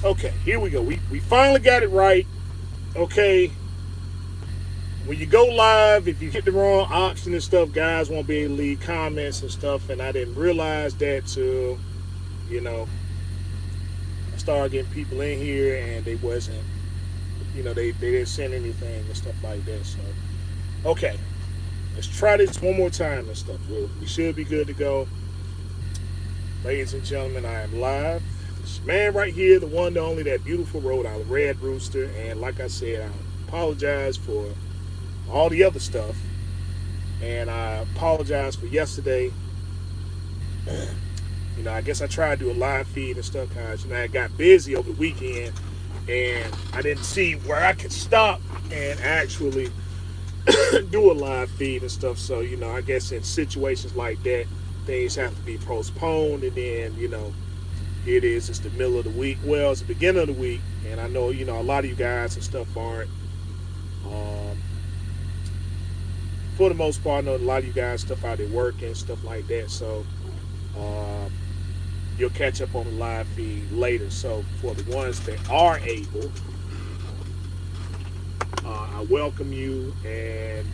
Okay, here we go. We finally got it right. Okay, when you go live, if you hit the wrong option and stuff, guys won't be able to leave comments and stuff. And I didn't realize that till you know I started getting people in here and they wasn't, they didn't send anything and stuff like that. So okay, let's try this one more time and stuff. We should be good to go. Ladies and gentlemen, I am live. This man right here, the one, the only, that beautiful Rhode Island Red Rooster. And like I said, I apologize for all the other stuff. And I apologize for yesterday. I guess I tried to do a live feed and stuff, guys. I got busy over the weekend and I didn't see where I could stop and actually do a live feed and stuff. So, I guess in situations like that, things have to be postponed. And then, it's the middle of the week. Well, it's the beginning of the week. And I know, a lot of you guys and stuff aren't, um, for the most part, I know a lot of you guys stuff out there working and stuff like that. So, um, you'll catch up on the live feed later. So, for the ones that are able, I welcome you. And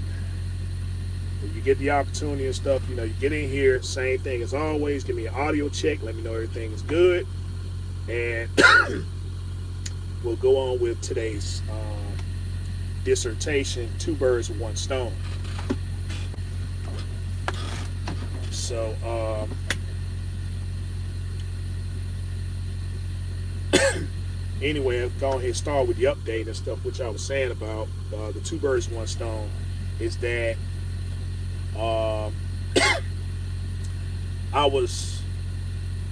when you get the opportunity and stuff, you get in here, same thing as always. Give me an audio check. Let me know everything is good. And we'll go on with today's dissertation, Two Birds with One Stone. So, anyway, I'll go ahead and start with the update and stuff, which I was saying about the Two Birds with One Stone is that um, I was,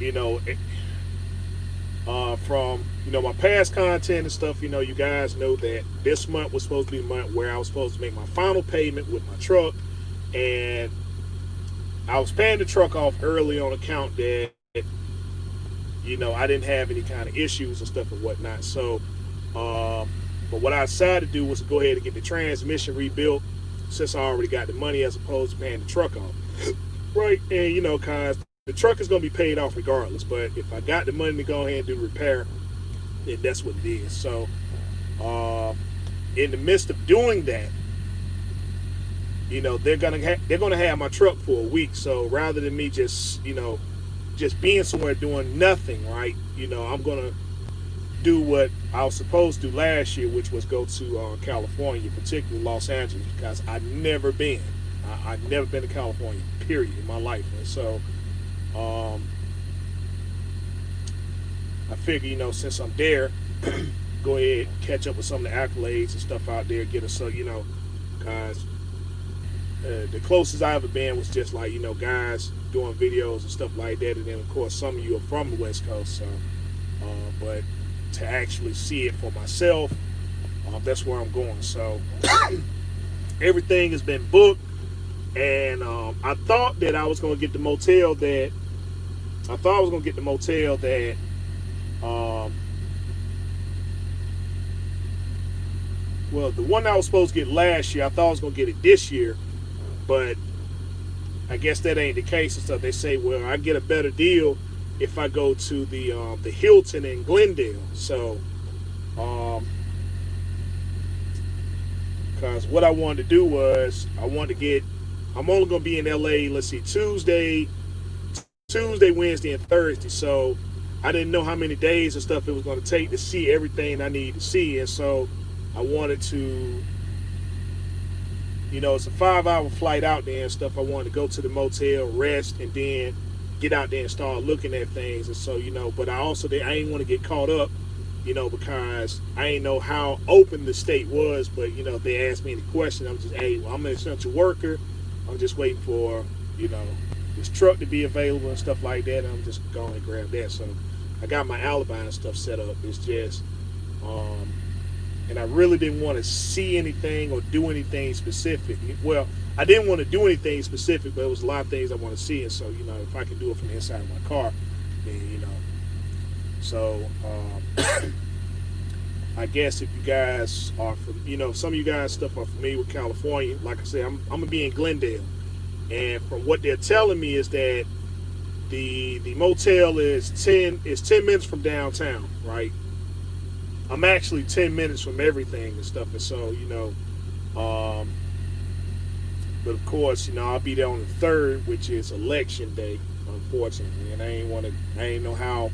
you know, from my past content and stuff. You guys know that this month was supposed to be the month where I was supposed to make my final payment with my truck, and I was paying the truck off early on account that I didn't have any kind of issues and stuff and whatnot. So, but what I decided to do was to go ahead and get the transmission rebuilt since I already got the money as opposed to paying the truck off. Right, and cause the truck is gonna be paid off regardless. But if I got the money to go ahead and do the repair, then that's what it is. So, in the midst of doing that, they're gonna have my truck for a week. So rather than me just being somewhere doing nothing, right? I'm gonna do what I was supposed to do last year, which was go to California, particularly Los Angeles, because I've never been. I've never been to California, period, in my life. And so, I figure, since I'm there, go ahead, catch up with some of the accolades and stuff out there, get us, guys. The closest I ever been was just like guys doing videos and stuff like that, and then of course some of you are from the West Coast, so but to actually see it for myself, that's where I'm going. So everything has been booked, and I thought that I was going to get the motel that um, well, the one I was supposed to get last year, I thought I was going to get it this year, but I guess that ain't the case and stuff. They say, well, I get a better deal if I go to the Hilton in Glendale. So, because what I wanted to do was I'm only gonna be in LA. Let's see, Tuesday, Wednesday, and Thursday. So I didn't know how many days and stuff it was gonna take to see everything I needed to see, and so I wanted to. It's a 5-hour flight out there and stuff. I wanted to go to the motel, rest, and then get out there and start looking at things. And so, but I ain't want to get caught up, because I ain't know how open the state was. But, they asked me the question. I'm just, hey, well, I'm an essential worker. I'm just waiting for, this truck to be available and stuff like that. And I'm just going to grab that. So I got my alibi and stuff set up. It's just, and I really didn't want to see anything or do anything specific. Well, I didn't want to do anything specific, but it was a lot of things I want to see. And so, if I can do it from the inside of my car, then, So, I guess if you guys are from, some of you guys stuff are familiar with California. Like I said, I'm gonna be in Glendale, and from what they're telling me is that the motel is 10 minutes from downtown, right? I'm actually 10 minutes from everything and stuff, and so but of course, I'll be there on the 3rd, which is election day, unfortunately, and I ain't know how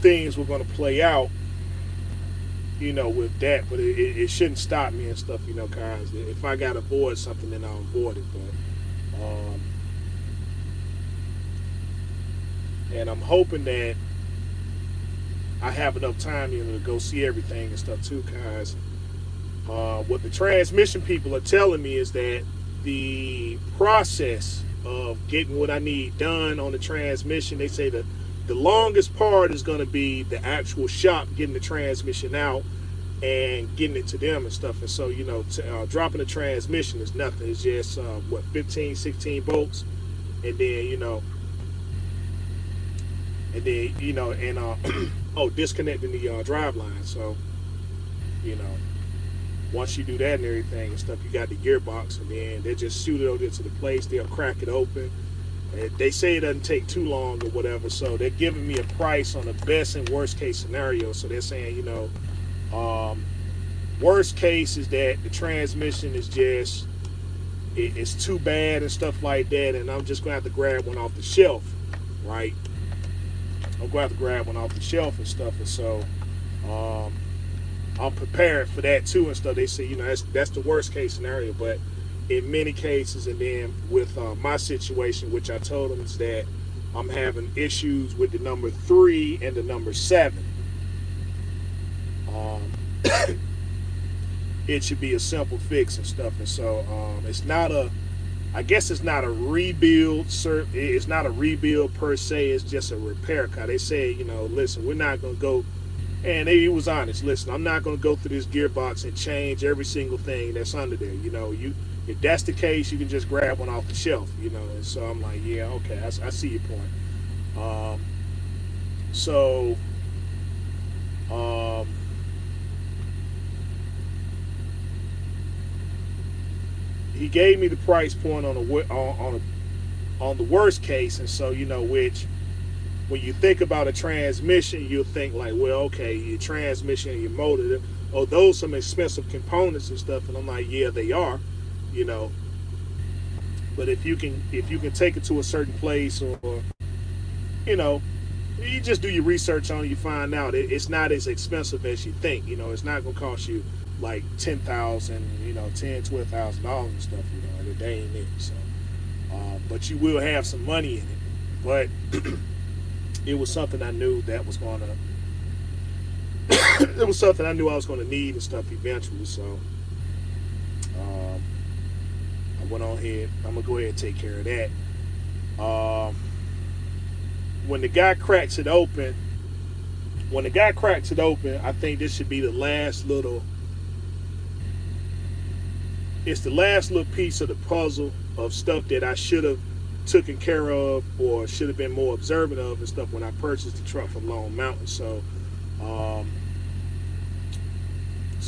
things were gonna play out, with that, but it shouldn't stop me and stuff, cause if I gotta avoid something, then I'll avoid it, but and I'm hoping that I have enough time, to go see everything and stuff too, cause what the transmission people are telling me is that the process of getting what I need done on the transmission, they say that the longest part is going to be the actual shop getting the transmission out and getting it to them and stuff. And so, dropping the transmission is nothing. It's just, 15, 16 bolts. And then, disconnecting the drive line. So, once you do that and everything and stuff, you got the gearbox, and then they just shoot it over to the place. They'll crack it open. They say it doesn't take too long or whatever, so they're giving me a price on the best and worst case scenario. So they're saying, worst case is that the transmission is just, it's too bad and stuff like that, and I'm just going to have to grab one off the shelf, right? I'm going to have to grab one off the shelf and stuff, and so I'm prepared for that too and stuff. They say, that's the worst case scenario, but in many cases, and then with my situation, which I told them, is that I'm having issues with the number 3 and the number 7. It should be a simple fix and stuff, and so it's not I guess it's not a rebuild. It's not a rebuild per se. It's just a repair car. They say, listen, we're not gonna go. And he was honest. Listen, I'm not going to go through this gearbox and change every single thing that's under there. If that's the case, you can just grab one off the shelf. And so I'm like, yeah, okay, I see your point. He gave me the price point on the worst case, and so which. When you think about a transmission, you'll think like, well, okay, your transmission and your motor, those some expensive components and stuff. And I'm like, yeah, they are, But if you can take it to a certain place, or you just do your research on it, you find out it's not as expensive as you think. It's not gonna cost you like $10,000, $12,000 and stuff. And they ain't it. So, but you will have some money in it, but. It was something I knew that was going to. It was something I knew I was going to need and stuff eventually. So I went on ahead. I'm gonna go ahead and take care of that. When the guy cracks it open, I think this should be the last little. It's the last little piece of the puzzle of stuff that I should have taken care of or should have been more observant of and stuff when I purchased the truck from Lone Mountain. So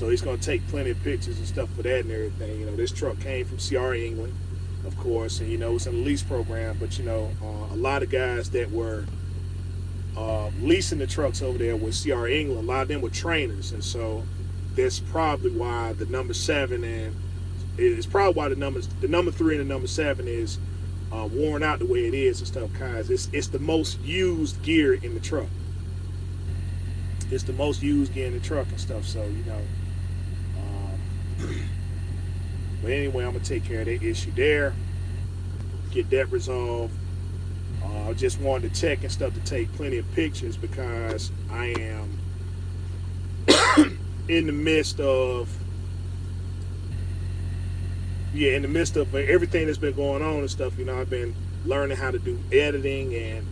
he's going to take plenty of pictures and stuff for that and everything. This truck came from CR England, of course, and it's in a lease program, but a lot of guys that were leasing the trucks over there with CR England, a lot of them were trainers, and so that's probably why the number 7 and it's probably why the number 3 and the number 7 is worn out the way it is and stuff, guys. It's the most used gear in the truck. It's the most used gear in the truck and stuff. So but anyway, I'm gonna take care of that issue there. Get that resolved. I just wanted to check and stuff to take plenty of pictures because I am in the midst of everything that's been going on and stuff. I've been learning how to do editing and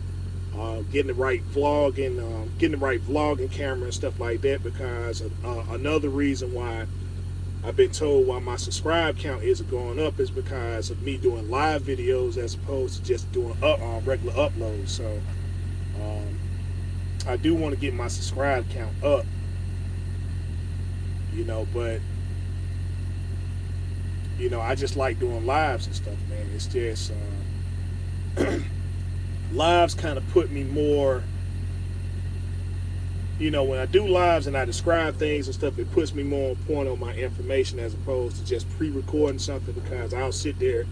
getting the right vlogging camera and stuff like that, because another reason why I've been told why my subscribe count isn't going up is because of me doing live videos as opposed to just doing regular uploads. So I do want to get my subscribe count up, but I just like doing lives and stuff, man. It's just lives kind of put me more you know, when I do lives and I describe things and stuff, it puts me more on point on my information as opposed to just pre-recording something, because I'll sit there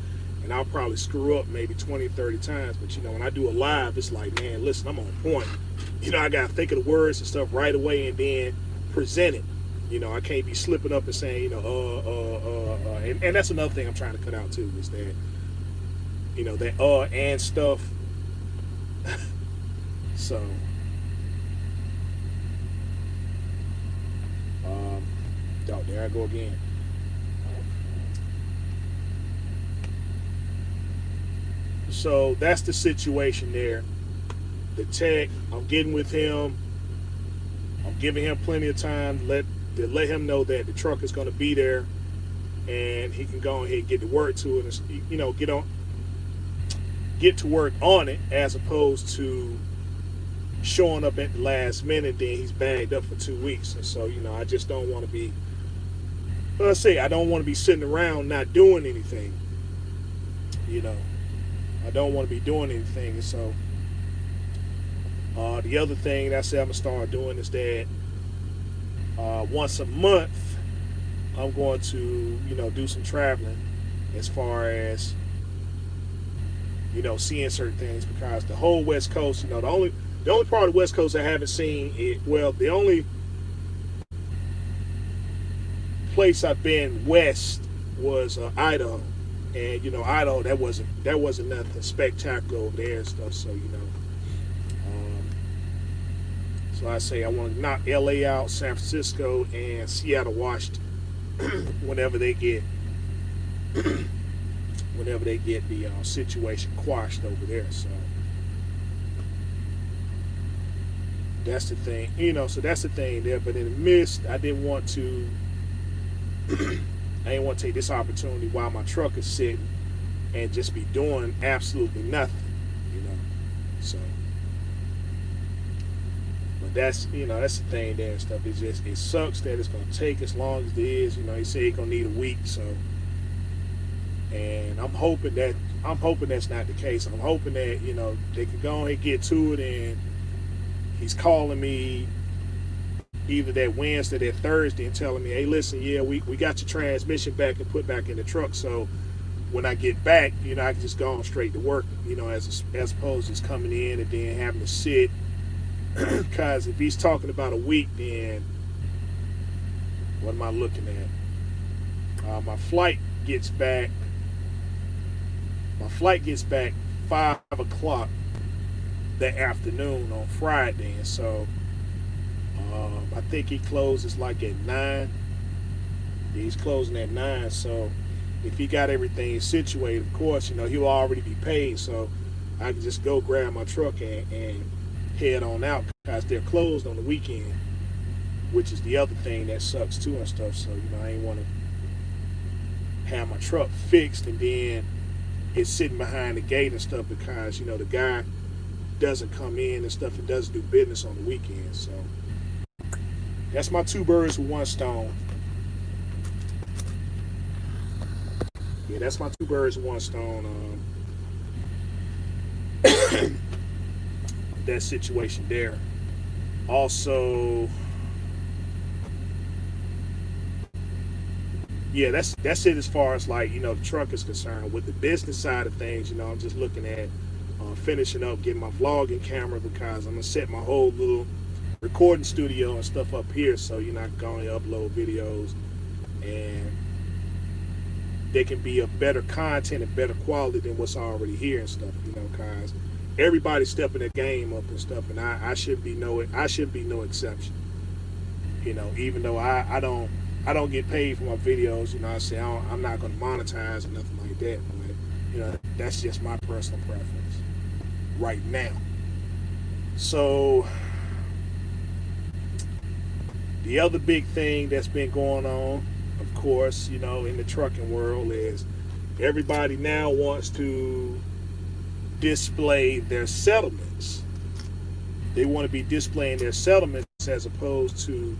and I'll probably screw up maybe 20, 30 times. But, you know, when I do a live, it's like, man, listen, I'm on point. You know, I got to think of the words and stuff right away and then present it. You know, I can't be slipping up and saying, you know, and that's another thing I'm trying to cut out too, is that, you know, that and stuff. So, oh, there I go again. So that's the situation there. The tech, I'm getting with him. I'm giving him plenty of time to let him know that the truck is going to be there, and he can go ahead and get to work to it, and, you know, get to work on it, as opposed to showing up at the last minute, then he's bagged up for 2 weeks. And so, you know, I just don't want to be, let's say, I don't want to be sitting around not doing anything. You know, I don't want to be doing anything. And so, the other thing that I said I'm going to start doing is that once a month, I'm going to, you know, do some traveling as far as, you know, seeing certain things, because the whole West Coast, you know, the only part of the West Coast I haven't seen it, well, the only place I've been west was Idaho, and, you know, Idaho, that wasn't nothing spectacular over there and stuff. So, you know, so I say I want to knock LA out, San Francisco, and Seattle, Washington, whenever they get the situation quashed over there. So that's the thing, you know. So that's the thing there. But in the midst, I didn't want to take this opportunity while my truck is sitting and just be doing absolutely nothing, you know. So, but that's, you know, that's the thing there and stuff. It's just, it sucks that it's gonna take as long as it is. You know, he said he's gonna need a week. So, and I'm hoping that's not the case. I'm hoping that, you know, they can go ahead and get to it, and he's calling me either that Wednesday or that Thursday and telling me, hey, listen, yeah, we got your transmission back and put back in the truck. So when I get back, you know, I can just go on straight to work, you know, as opposed to just coming in and then having to sit. Because if he's talking about a week, then what am I looking at? My flight gets back 5 o'clock that afternoon on Friday, and so I think he closes like at 9. He's closing at 9, so if he got everything situated, of course, you know, he'll already be paid, so I can just go grab my truck and head on out, because they're closed on the weekend, which is the other thing that sucks too and stuff. So, you know, I ain't want to have my truck fixed and then it's sitting behind the gate and stuff, because, you know, the guy doesn't come in and stuff and doesn't do business on the weekend. So that's my 2 birds with 1 stone. Yeah, that's my 2 birds with 1 stone. That situation there. Also, yeah, that's it as far as, like, you know, the truck is concerned. With the business side of things, you know, I'm just looking at finishing up getting my vlogging camera, because I'm gonna set my whole little recording studio and stuff up here, so you're not going to upload videos and they can be of better content and better quality than what's already here and stuff, you know, because everybody's stepping their game up and stuff, and I should be no exception. You know, even though I don't get paid for my videos, you know, I say I'm not going to monetize or nothing like that, but, you know, that's just my personal preference right now. So the other big thing that's been going on, of course, you know, in the trucking world, is everybody now wants to display their settlements. They want to be displaying their settlements as opposed to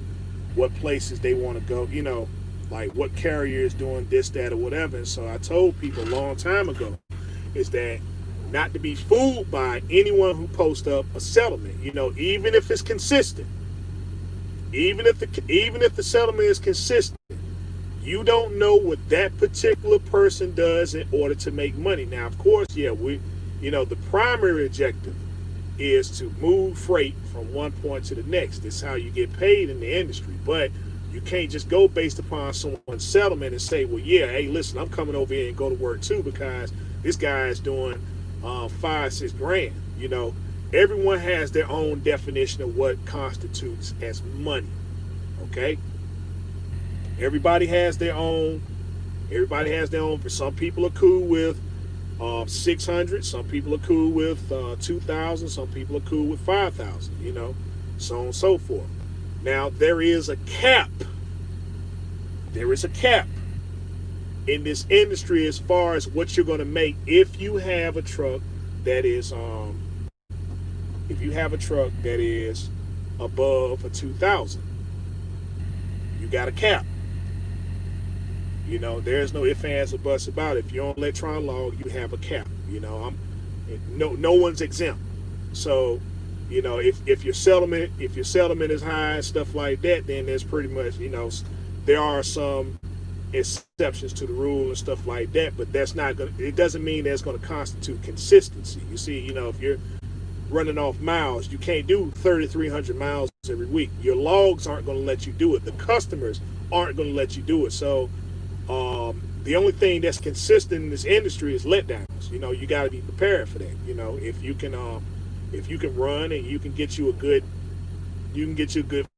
what places they want to go, you know, like what carrier is doing this, that, or whatever. And so I told people a long time ago is that not to be fooled by anyone who posts up a settlement, you know, even if it's consistent. even if the settlement is consistent, you don't know what that particular person does in order to make money. Now, of course, yeah, the primary objective is to move freight from one point to the next. That's how you get paid in the industry. But you can't just go based upon someone's settlement and say, well, yeah, hey, listen, I'm coming over here and go to work too because this guy is doing 5-6 grand. Everyone has their own definition of what constitutes as money. Okay, everybody has their own. Everybody has their own. Some people are cool with 600. Some people are cool with 2,000. Some people are cool with 5,000. So on and so forth. Now there is a cap. There is a cap in this industry as far as what you're going to make if you have a truck that is above a 2,000. You got a cap. There's no ifs, ands, or buts about it. If you're on electron log, you have a cap. No one's exempt. So, if your settlement is high and stuff like that, then there's pretty much, there are some exceptions to the rule and stuff like that. But that's not going. It doesn't mean that's going to constitute consistency. You see, if you're running off miles, you can't do 3,300 miles every week. Your logs aren't going to let you do it. The customers aren't going to let you do it. So the only thing that's consistent in this industry is letdowns. You got to be prepared for that. If you can run and you can get you a good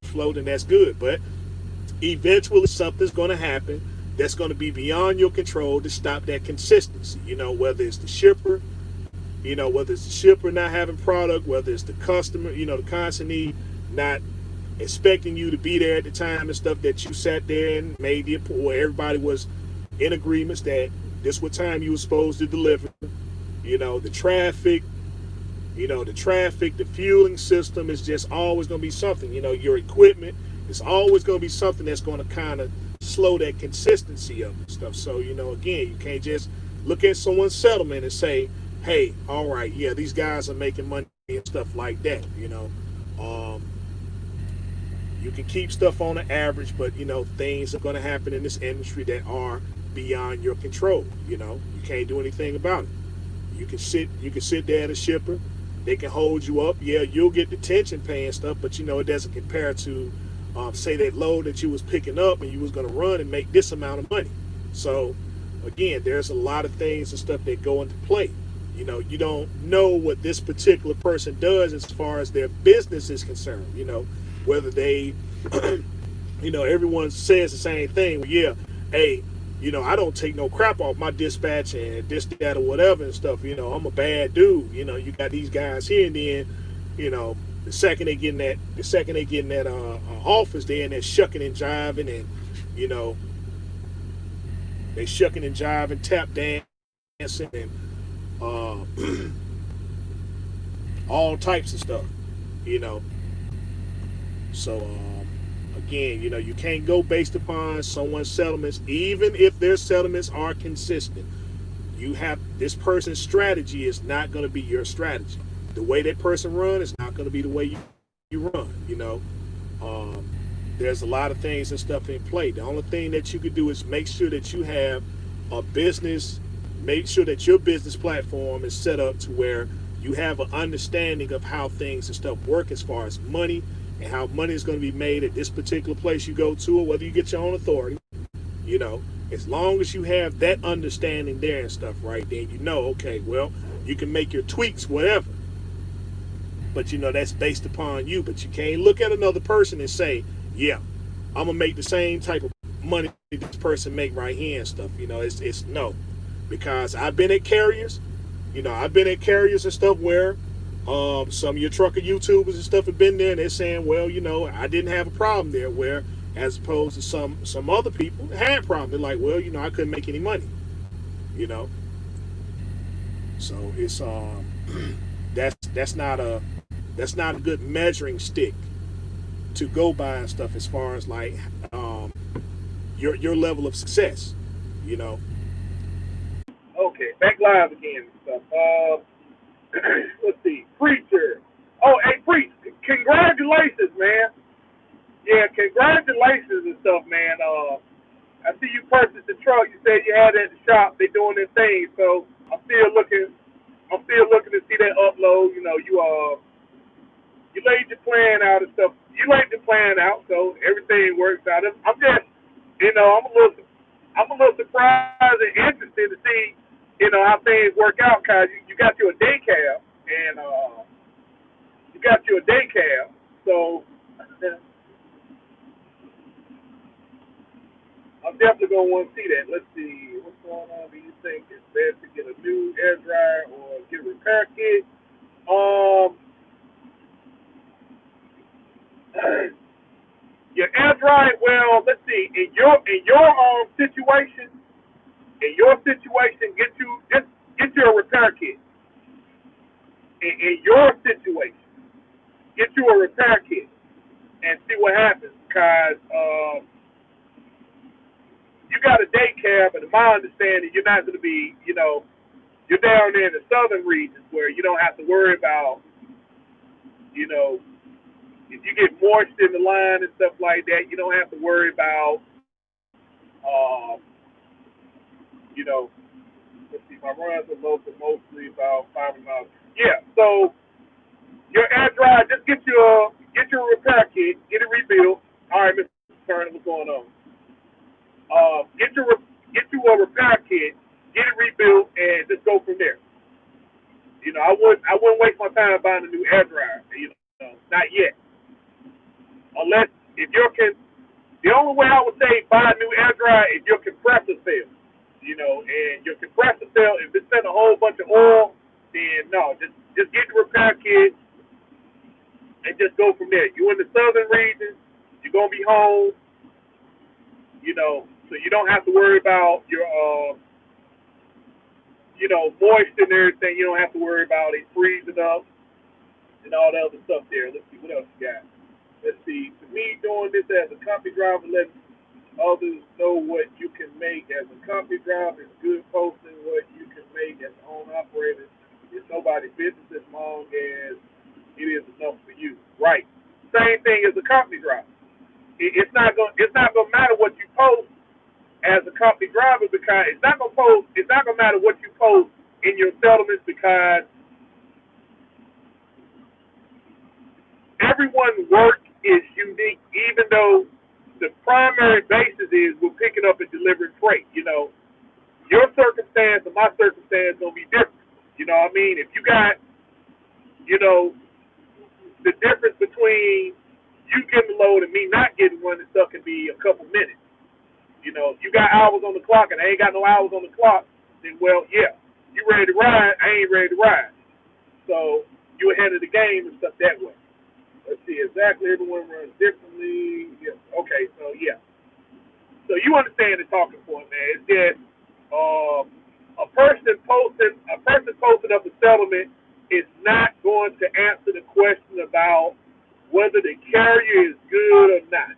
flow, then that's good. But eventually something's going to happen that's going to be beyond your control to stop that consistency. Whether it's the shipper, not having product, whether it's the customer, the consignee not expecting you to be there at the time and stuff that you sat there and made the appointment where everybody was in agreements that this was time you were supposed to deliver. The traffic, the fueling system is just always going to be something. Your equipment is always going to be something that's going to kind of slow that consistency up and stuff. So, again, you can't just look at someone's settlement and say, hey, all right, yeah, these guys are making money and stuff like that. You can keep stuff on the average, but things are going to happen in this industry that are beyond your control. You can't do anything about it. You can sit there at a shipper. They can hold you up. Yeah, you'll get detention pay and stuff, but it doesn't compare to say that load that you was picking up and you was going to run and make this amount of money. So again, there's a lot of things and stuff that go into play. You don't know what this particular person does as far as their business is concerned. Whether they, everyone says the same thing. Well, yeah, hey, I don't take no crap off my dispatch and this, that, or whatever and stuff. I'm a bad dude. You got these guys here, and then, the second they get in that office, they're in there shucking and jiving, and they shucking and jiving, tap dancing, and all types of stuff. So again, you can't go based upon someone's settlements, even if their settlements are consistent. This person's strategy is not going to be your strategy. The way that person runs is not going to be the way you run. There's a lot of things and stuff in play. The only thing that you could do is make sure that you have a business. Make sure that your business platform is set up to where you have an understanding of how things and stuff work as far as money and how money is going to be made at this particular place you go to, or whether you get your own authority. As long as you have that understanding there and stuff, right, then okay, well, you can make your tweaks, whatever. But that's based upon you. But you can't look at another person and say, yeah, I'm gonna make the same type of money this person make right here and stuff. It's no. Because I've been at carriers, and stuff where some of your trucker YouTubers and stuff have been there, and they're saying, well, I didn't have a problem there, where as opposed to some other people had problems. They're like, well, I couldn't make any money, So it's that's not a good measuring stick to go by and stuff as far as like your level of success, Okay, back live again and stuff. Let's see. Preacher. Oh, hey, Preach, congratulations, man. Yeah, congratulations and stuff, man. I see you purchased the truck. You said you had it at the shop. They doing their thing, so I'm still looking. I'm still looking to see that upload. You know, you laid your plan out and stuff. You laid the plan out, so everything works out. I'm just, I'm a little surprised and interested to see, how things work out. Cause you got you a day cab, and you got you a day cab, so I'm definitely gonna want to see that. Let's see what's going on. Do you think it's best to get a new air dryer or get a repair kit? Um, your air dryer. Well, let's see. In your situation, get you a repair kit. In your situation, get you a repair kit and see what happens. Cause you got a day cab, and in my understanding, you're not going to be, you're down there in the southern regions where you don't have to worry about, you know, if you get moist in the line and stuff like that, you don't have to worry about, uh, you know, let's see, my runs are local, mostly about 5 miles. Yeah, so your air dryer, just get your repair kit, get it rebuilt. All right, Mr. Turner, what's going on? Get you a repair kit, get it rebuilt, and just go from there. I wouldn't waste my time buying a new air dryer. Not yet. Unless if your can, the only way I would say buy a new air dryer is your compressor fails. And your compressor fail. If it's in a whole bunch of oil, then no, just get the repair kit and just go from there. You in the southern region, you're gonna be home. So you don't have to worry about your moist and everything. You don't have to worry about it freezing up and all the other stuff there. Let's see what else you got. Let's see. To me, doing this as a company driver, letting others know what you can make as a company driver is good. Posting what you can make as an own operator is nobody's business as long as it is enough for you. Right. Same thing as a company driver. It's not gonna matter what you post as a company driver because it's not gonna matter what you post in your settlements because everyone's work is unique, even though the primary basis is we're picking up and delivering freight. Your circumstance and my circumstance gonna be different. You know what I mean? If you got, the difference between you getting the load and me not getting one and stuff can be a couple minutes. If you got hours on the clock and I ain't got no hours on the clock, then well, yeah, you ready to ride, I ain't ready to ride. So you ahead of the game and stuff that way. Let's see, exactly, everyone runs differently. Yeah. Okay, so yeah. So you understand the talking point, man. It's just a person posting up a settlement is not going to answer the question about whether the carrier is good or not.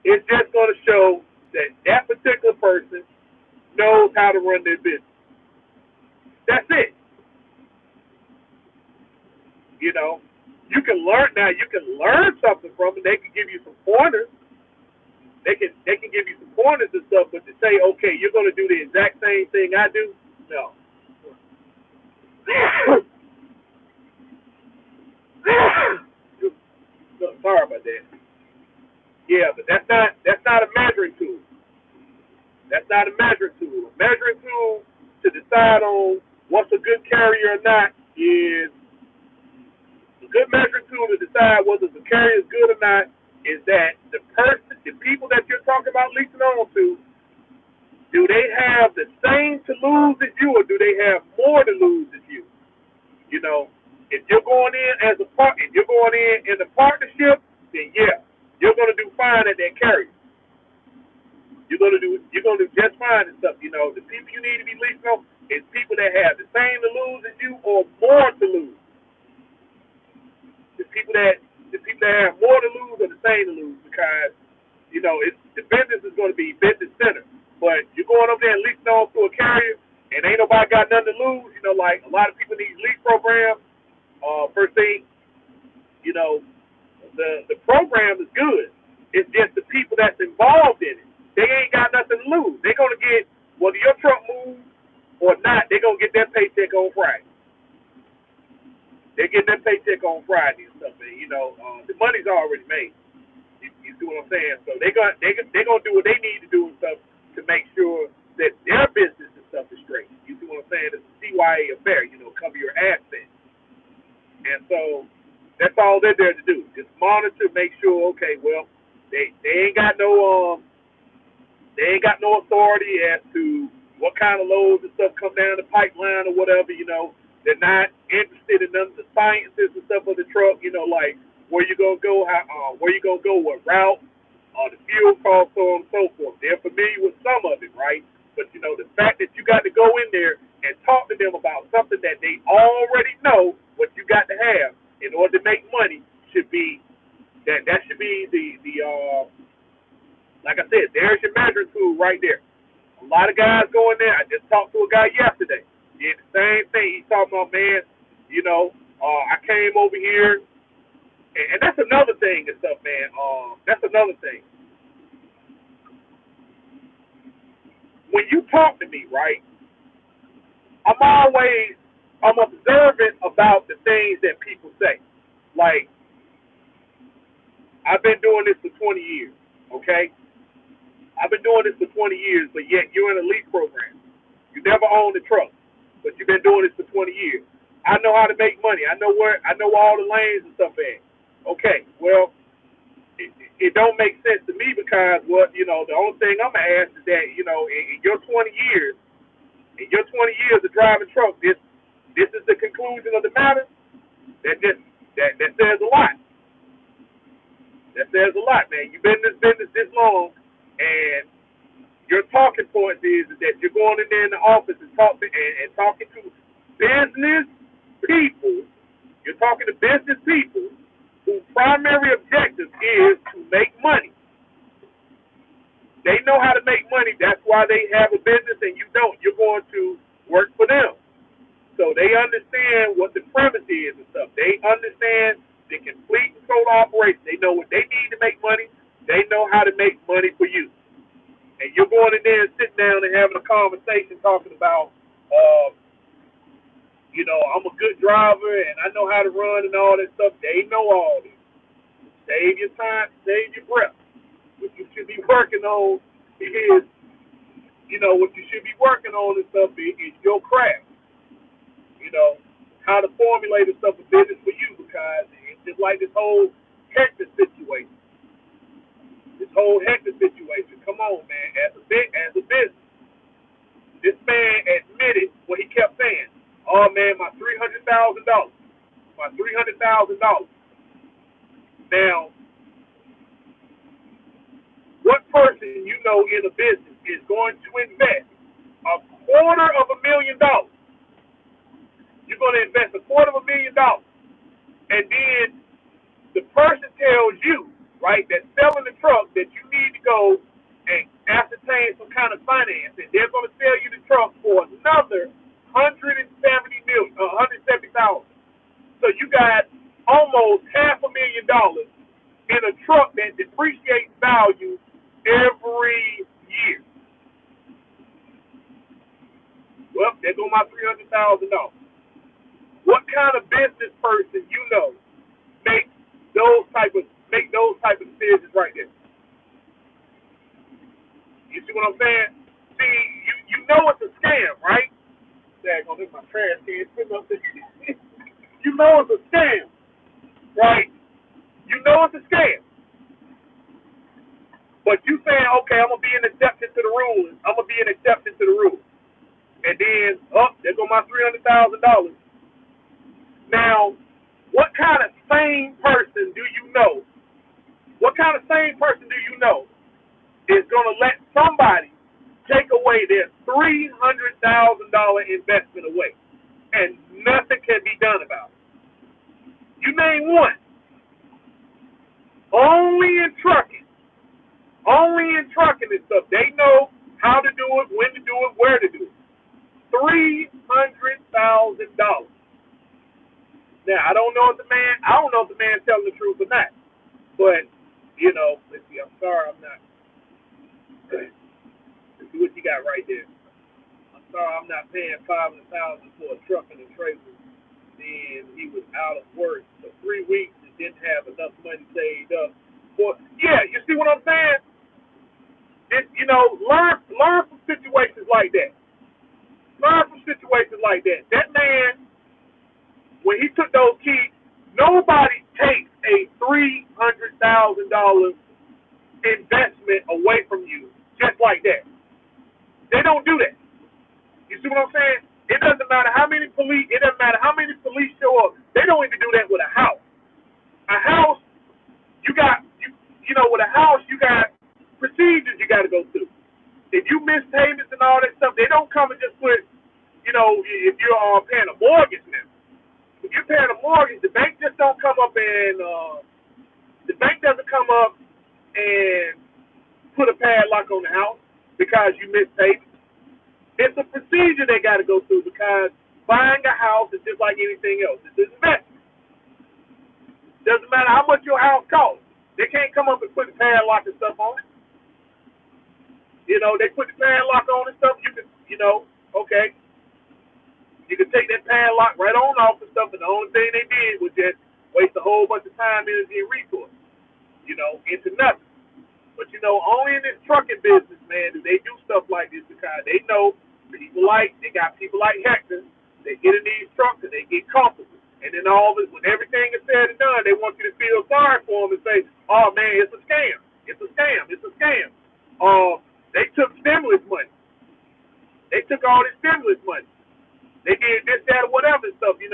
It's just going to show that that particular person knows how to run their business. That's it. You can learn now. You can learn something from it. They can give you some pointers. They can give you some pointers and stuff. But to say, okay, you're going to do the exact same thing I do, no. Sorry about that. Yeah, but that's not a measuring tool. That's not a measuring tool. A measuring tool to decide on what's a good carrier or not is a good measuring tool to decide whether the carrier is good or not is that the people that you're talking about leasing on to, do they have the same to lose as you or do they have more to lose as you? If you're going if you're going in a partnership, then yeah, you're gonna do fine at that carrier. You're gonna do just fine and stuff. The people you need to be leasing on is people that have the same to lose as you or more to lose. The people that have more to lose or the same to lose because the business is going to be business centered. But you're going over there and leasing on to a carrier and ain't nobody got nothing to lose. Like a lot of people need lease programs. First thing, the program is good. It's just the people that's involved in it. They ain't got nothing to lose. They're gonna get, whether your truck moves or not, they're gonna get their paycheck on Friday. They get their paycheck on Friday and stuff, and the money's already made. You see what I'm saying? So they gonna do what they need to do and stuff to make sure that their business and stuff is straight. You see what I'm saying? It's a CYA affair. Cover your assets. And so that's all they're there to do. Just monitor, make sure. Okay, well, they ain't got no authority as to what kind of loads and stuff come down the pipeline or whatever. They're not interested in none of the sciences and stuff of the truck. Like where you gonna go, where you gonna go, what route, the fuel cost, so on and so forth. They're familiar with some of it, right? But the fact that you got to go in there and talk to them about something that they already know what you got to have in order to make money should be that should be the like I said, there's your measuring tool right there. A lot of guys go in there. I just talked to a guy yesterday. He did the same thing. He's talking about, man, I came over here, and that's another thing and stuff, man. That's another thing. When you talk to me, right, I'm observant about the things that people say. Like, I've been doing this for 20 years, okay? I've been doing this for 20 years, but yet you're in a lease program. You never owned a truck, but you've been doing this for 20 years. I know how to make money. I know all the lanes and stuff at. Okay, well, it don't make sense to me because the only thing I'm gonna ask is that in your 20 years of driving truck, this is the conclusion of the matter. That says a lot. That says a lot, man. You've been in this business this long, and your talking point is that you're going in there in the office and talking to business people. You're talking to business people whose primary objective is to make money. They know how to make money. That's why they have a business, and you don't. You're going to work for them. So they understand what the premise is and stuff. They understand the complete and total operation. They know what they need to make money. They know how to make money for you. And you're going in there and sitting down and having a conversation talking about, I'm a good driver and I know how to run and all that stuff. They know all this. Save your time, save your breath. What you should be working on is, what you should be working on and stuff is your craft. How to formulate and stuff a business for you, because it's just like this whole Hector situation. Come on, man. As a business, this man admitted what he kept saying. Oh man, my $300,000. Now, what person in a business is going to invest $250,000? You're going to invest $250,000, and then the person tells you, right, that's selling the truck, that you need to go and ascertain some kind of financing. They're going to sell you the truck for another $170,000. So you got almost $500,000 in a truck that depreciates value every year. Well, there go my $300,000. What kind of business person makes those type of decisions right there? You see what I'm saying? See, you know it's a scam, right? Dang, this is my trash can. You know it's a scam, right? You know it's a scam. But you saying, okay, I'm gonna be an exception to the rules. And then, there go my $300,000. Now, what kind of sane person do you know? Is going to let somebody take away their $300,000 investment away, and nothing can be done about it? You name one. Only in trucking and stuff. They know how to do it, when to do it, where to do it. $300,000. Now, I don't know if the man telling the truth or not. But, let's see, I'm sorry I'm not, let's see what you got right there. I'm sorry I'm not paying $500,000 for a truck and a trailer. Then he was out of work for 3 weeks and didn't have enough money saved up. Yeah, you see what I'm saying? Learn from situations like that. Learn from situations like that. That man, when he took those keys, nobody takes a $300,000 investment away from you just like that. They don't do that. You see what I'm saying? It doesn't matter how many police. It doesn't matter how many police show up. They don't even do that with a house. A house, with a house, you got procedures you got to go through. If you miss payments and all that stuff, they don't come and just put, if you're paying a mortgage now. If you're paying a mortgage, the bank just don't come up and the bank doesn't come up and put a padlock on the house because you missed payments. It's a procedure they got to go through because buying a house is just like anything else. It's an investment. Doesn't matter how much your house costs. They can't come up and put the padlock and stuff on it. They put the padlock on and stuff. You can, okay. You can take that padlock right on off and stuff, and the only thing they did was just waste a whole bunch of time, energy, and resources, into nothing. But, only in this trucking business, man, do they do stuff like this because they know they got people like Hector, they get in these trucks and they get comfortable. And then all of it, when everything is said and done, they want you to feel sorry for them and say, oh, man, it's a scam. It's a scam. It's a scam. They took stimulus money. They took all this stimulus money. They did this, that, or whatever stuff, when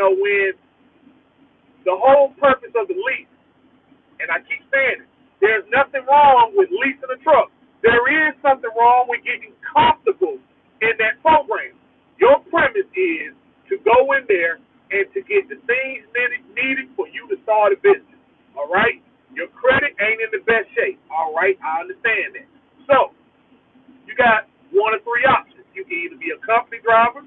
the whole purpose of the lease, and I keep saying it, there's nothing wrong with leasing a truck. There is something wrong with getting comfortable in that program. Your premise is to go in there and to get the things needed for you to start a business. All right? Your credit ain't in the best shape. All right? I understand that. So, you got one of three options. You can either be a company driver,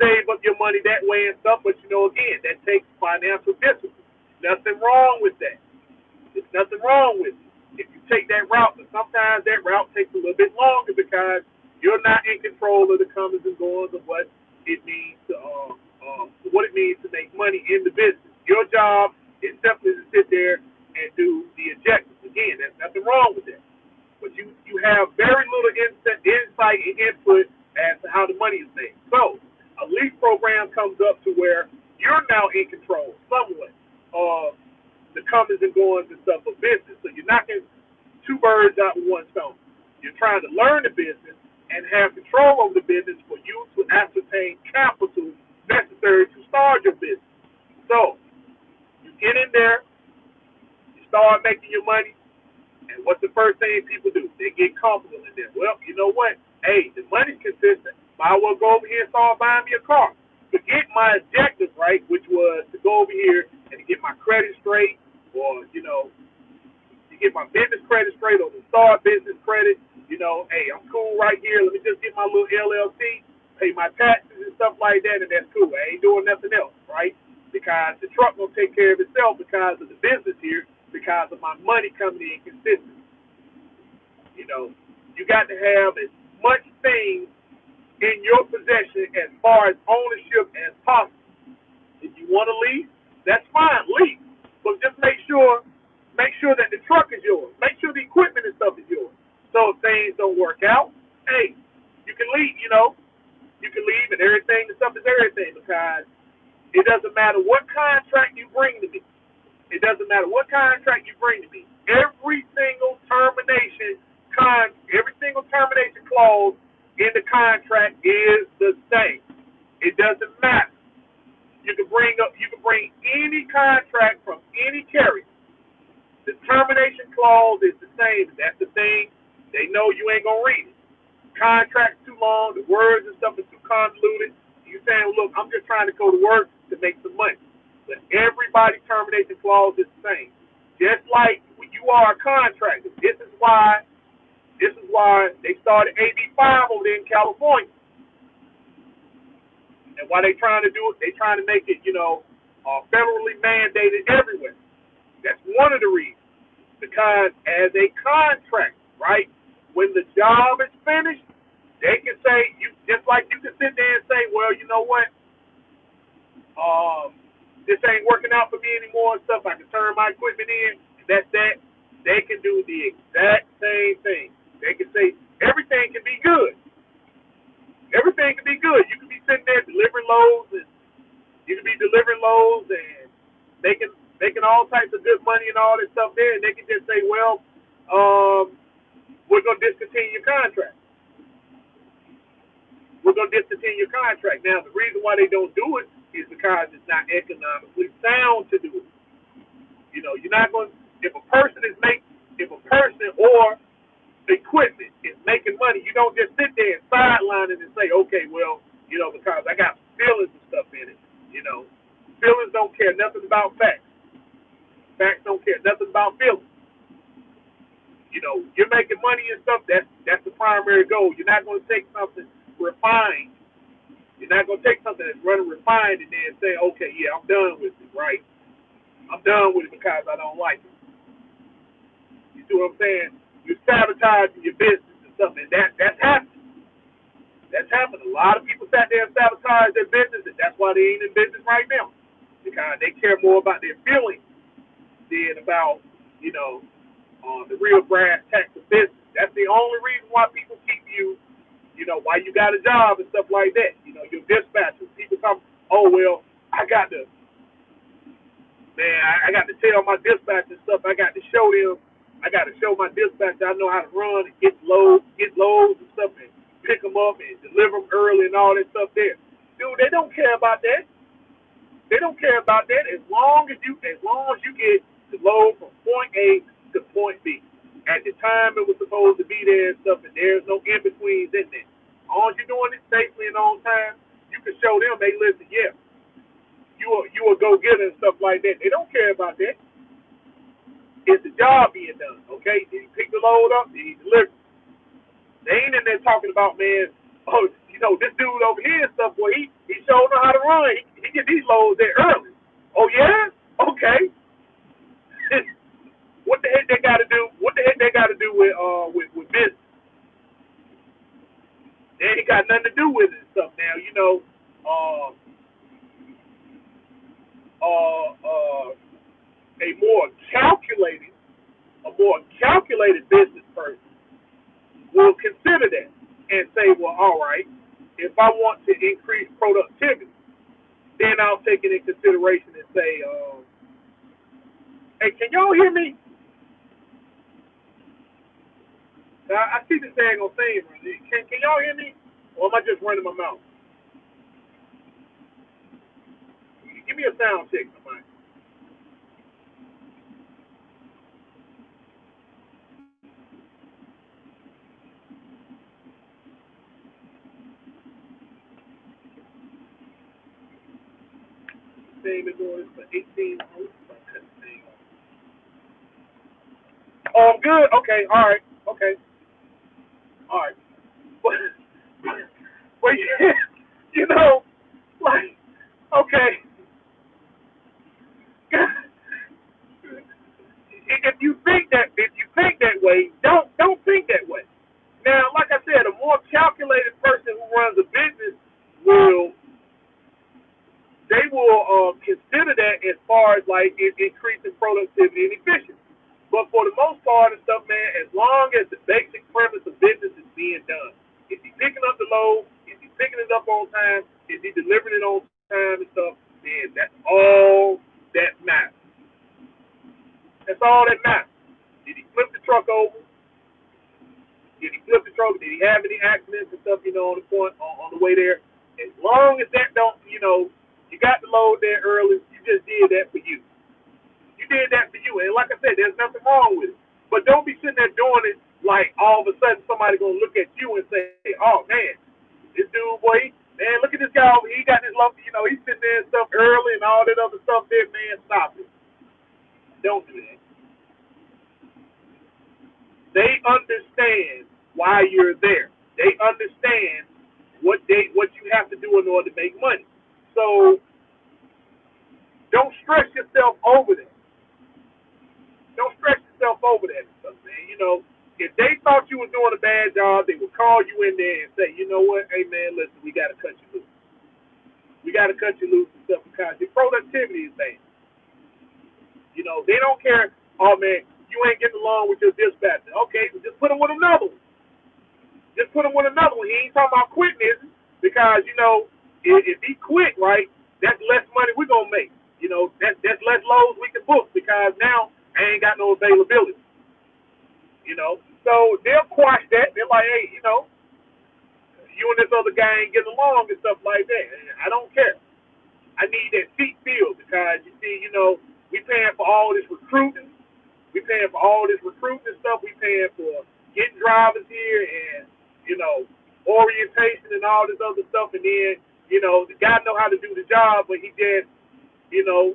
save up your money that way and stuff, but again, that takes financial discipline. Nothing wrong with that. There's nothing wrong with it. If you take that route, but sometimes that route takes a little bit longer because you're not in control of the comings and goings of what it means to make money in the business. Your job is simply to sit there and do the objectives. Again, there's nothing wrong with that. But you have very little insight and input as to how the money is made. So a lease program comes up to where you're now in control somewhat of the comings and goings and stuff of business. So you're knocking two birds out with one stone. You're trying to learn the business and have control over the business for you to ascertain capital necessary to start your business. So you get in there, you start making your money, and what's the first thing people do? They get comfortable in there. Well, you know what? Hey, the money's consistent. Might as well go over here and start buying me a car. Forget my objective, right, which was to go over here and to get my credit straight, or, to get my business credit straight, or to start business credit. Hey, I'm cool right here. Let me just get my little LLC, pay my taxes and stuff like that, and that's cool. I ain't doing nothing else, right? Because the truck will take care of itself because of the business here, because of my money coming in consistently. You got to have as much things in your possession as far as ownership as possible. If you want to lease, that's fine, lease. But just make sure that the truck is yours. Make sure the equipment and stuff is yours. So if things don't work out, hey, you can leave, you can leave and everything and stuff is everything, because it doesn't matter what contract you bring to me. It doesn't matter what contract you bring to me. Every single termination clause in the contract is the same. It doesn't matter. You can bring any contract from any carrier. The termination clause is the same. That's the thing. They know you ain't gonna read it. Contract's too long. The words and stuff is too convoluted. You saying, look, I'm just trying to go to work to make some money. But everybody's termination clause is the same. Just like when you are a contractor. This is why they started AB5 over there in California. And why they trying to do it, they trying to make it, federally mandated everywhere. That's one of the reasons. Because as a contract, right, when the job is finished, they can say, you just like you can sit there and say, well, you know what, this ain't working out for me anymore and stuff. I can turn my equipment in, and that's that. They can do the exact same thing. They can say everything can be good. Everything can be good. You can be sitting there delivering loads, and you can be delivering loads and making all types of good money and all this stuff there, and they can just say, well, we're going to discontinue your contract. We're going to discontinue your contract. Now, the reason why they don't do it is because it's not economically sound to do it. You know, you're not going to, if a person or equipment is making money, you don't just sit there and sideline it and say, okay, well, you know, because I got feelings and stuff in it. You know, feelings don't care nothing about facts. Facts don't care nothing about feelings. You know, you're making money and stuff, that's the primary goal. You're not going to take something refined. You're not going to take something that's running refined and then say, okay, yeah, I'm done with it, right? I'm done with it because I don't like it. You see what I'm saying? You're sabotaging your business and stuff, and that's happened. That's happened. A lot of people sat there and sabotaged their business, and that's why they ain't in business right now. Because they care more about their feelings than about, you know, the real brass tacks of business. That's the only reason why people keep you, you know, why you got a job and stuff like that. You know, your dispatchers, people come, oh, well, I got to tell my dispatch and stuff. I got to show my dispatch I know how to run and get loads and stuff and pick them up and deliver them early and all that stuff there. Dude, they don't care about that. They don't care about that as long as you get the load from point A to point B. At the time it was supposed to be there and stuff, and there's no in-betweens in there. As long as you're doing it safely and on time, you can show them, hey, listen, yeah, you a go-getter and stuff like that. They don't care about that. It's the job being done, okay? Did he pick the load up? Did he deliver? They ain't in there talking about, man, oh, you know, this dude over here and stuff, boy, he sure know how to run. He get these loads there early. Oh, yeah? Okay. What the heck they got to do? What the heck they got to do with business? They ain't got nothing to do with it and stuff. Now, you know, a more calculated business person will consider that and say, well, all right, if I want to increase productivity, then I'll take it in consideration and say, hey, can y'all hear me? I see this thing on thing. Can y'all hear me? Or am I just running my mouth? Give me a sound check, somebody. Thing been doing this for 18 months. Oh, I'm good. Okay, all right. Okay, all right. But yeah, you know, like, okay. If you think that way, don't think that way. Now, like I said, a more calculated person who runs a business will consider that as far as like increasing productivity and efficiency. But for the most part and stuff, man, as long as the basic premise of business is being done, if he's picking up the load, if he's picking it up on time, if he's delivering it on time and stuff, then that's all that matters. That's all that matters. Did he flip the truck over? Did he flip the truck? Did he have any accidents and stuff, you know, on the way there? As long as that don't, you know, you got the load there early, you just did that for you. You did that for you. And like I said, there's nothing wrong with it. But don't be sitting there doing it like all of a sudden somebody going to look at you and say, oh, man, this dude, boy, man, look at this guy over here. He got this lump, you know, he's sitting there and stuff early and all that other stuff there, man. Stop it. Don't do that. They understand why you're there. They understand what you have to do in order to make money. So don't stress yourself over that. Don't stress yourself over that and stuff, man. You know, if they thought you was doing a bad job, they would call you in there and say, you know what, hey man, listen, we got to cut you loose. We got to cut you loose and stuff because your productivity is bad. You know, they don't care. Oh man, you ain't getting along with your dispatcher. Okay, so just put him with another one. Just put him with another one. He ain't talking about quitting this because you know if he quit, right, that's less money we're gonna make. You know, that's less loads we can book because now I ain't got no availability. You know, so they'll quash that. They're like, hey, you know, you and this other guy ain't getting along and stuff like that. And I don't care. I need that seat filled because you see, you know, we paying for all this recruiting. We paying for all this recruiting stuff. We paying for getting drivers here and, you know, orientation and all this other stuff. And then, you know, the guy know how to do the job, but he just, you know,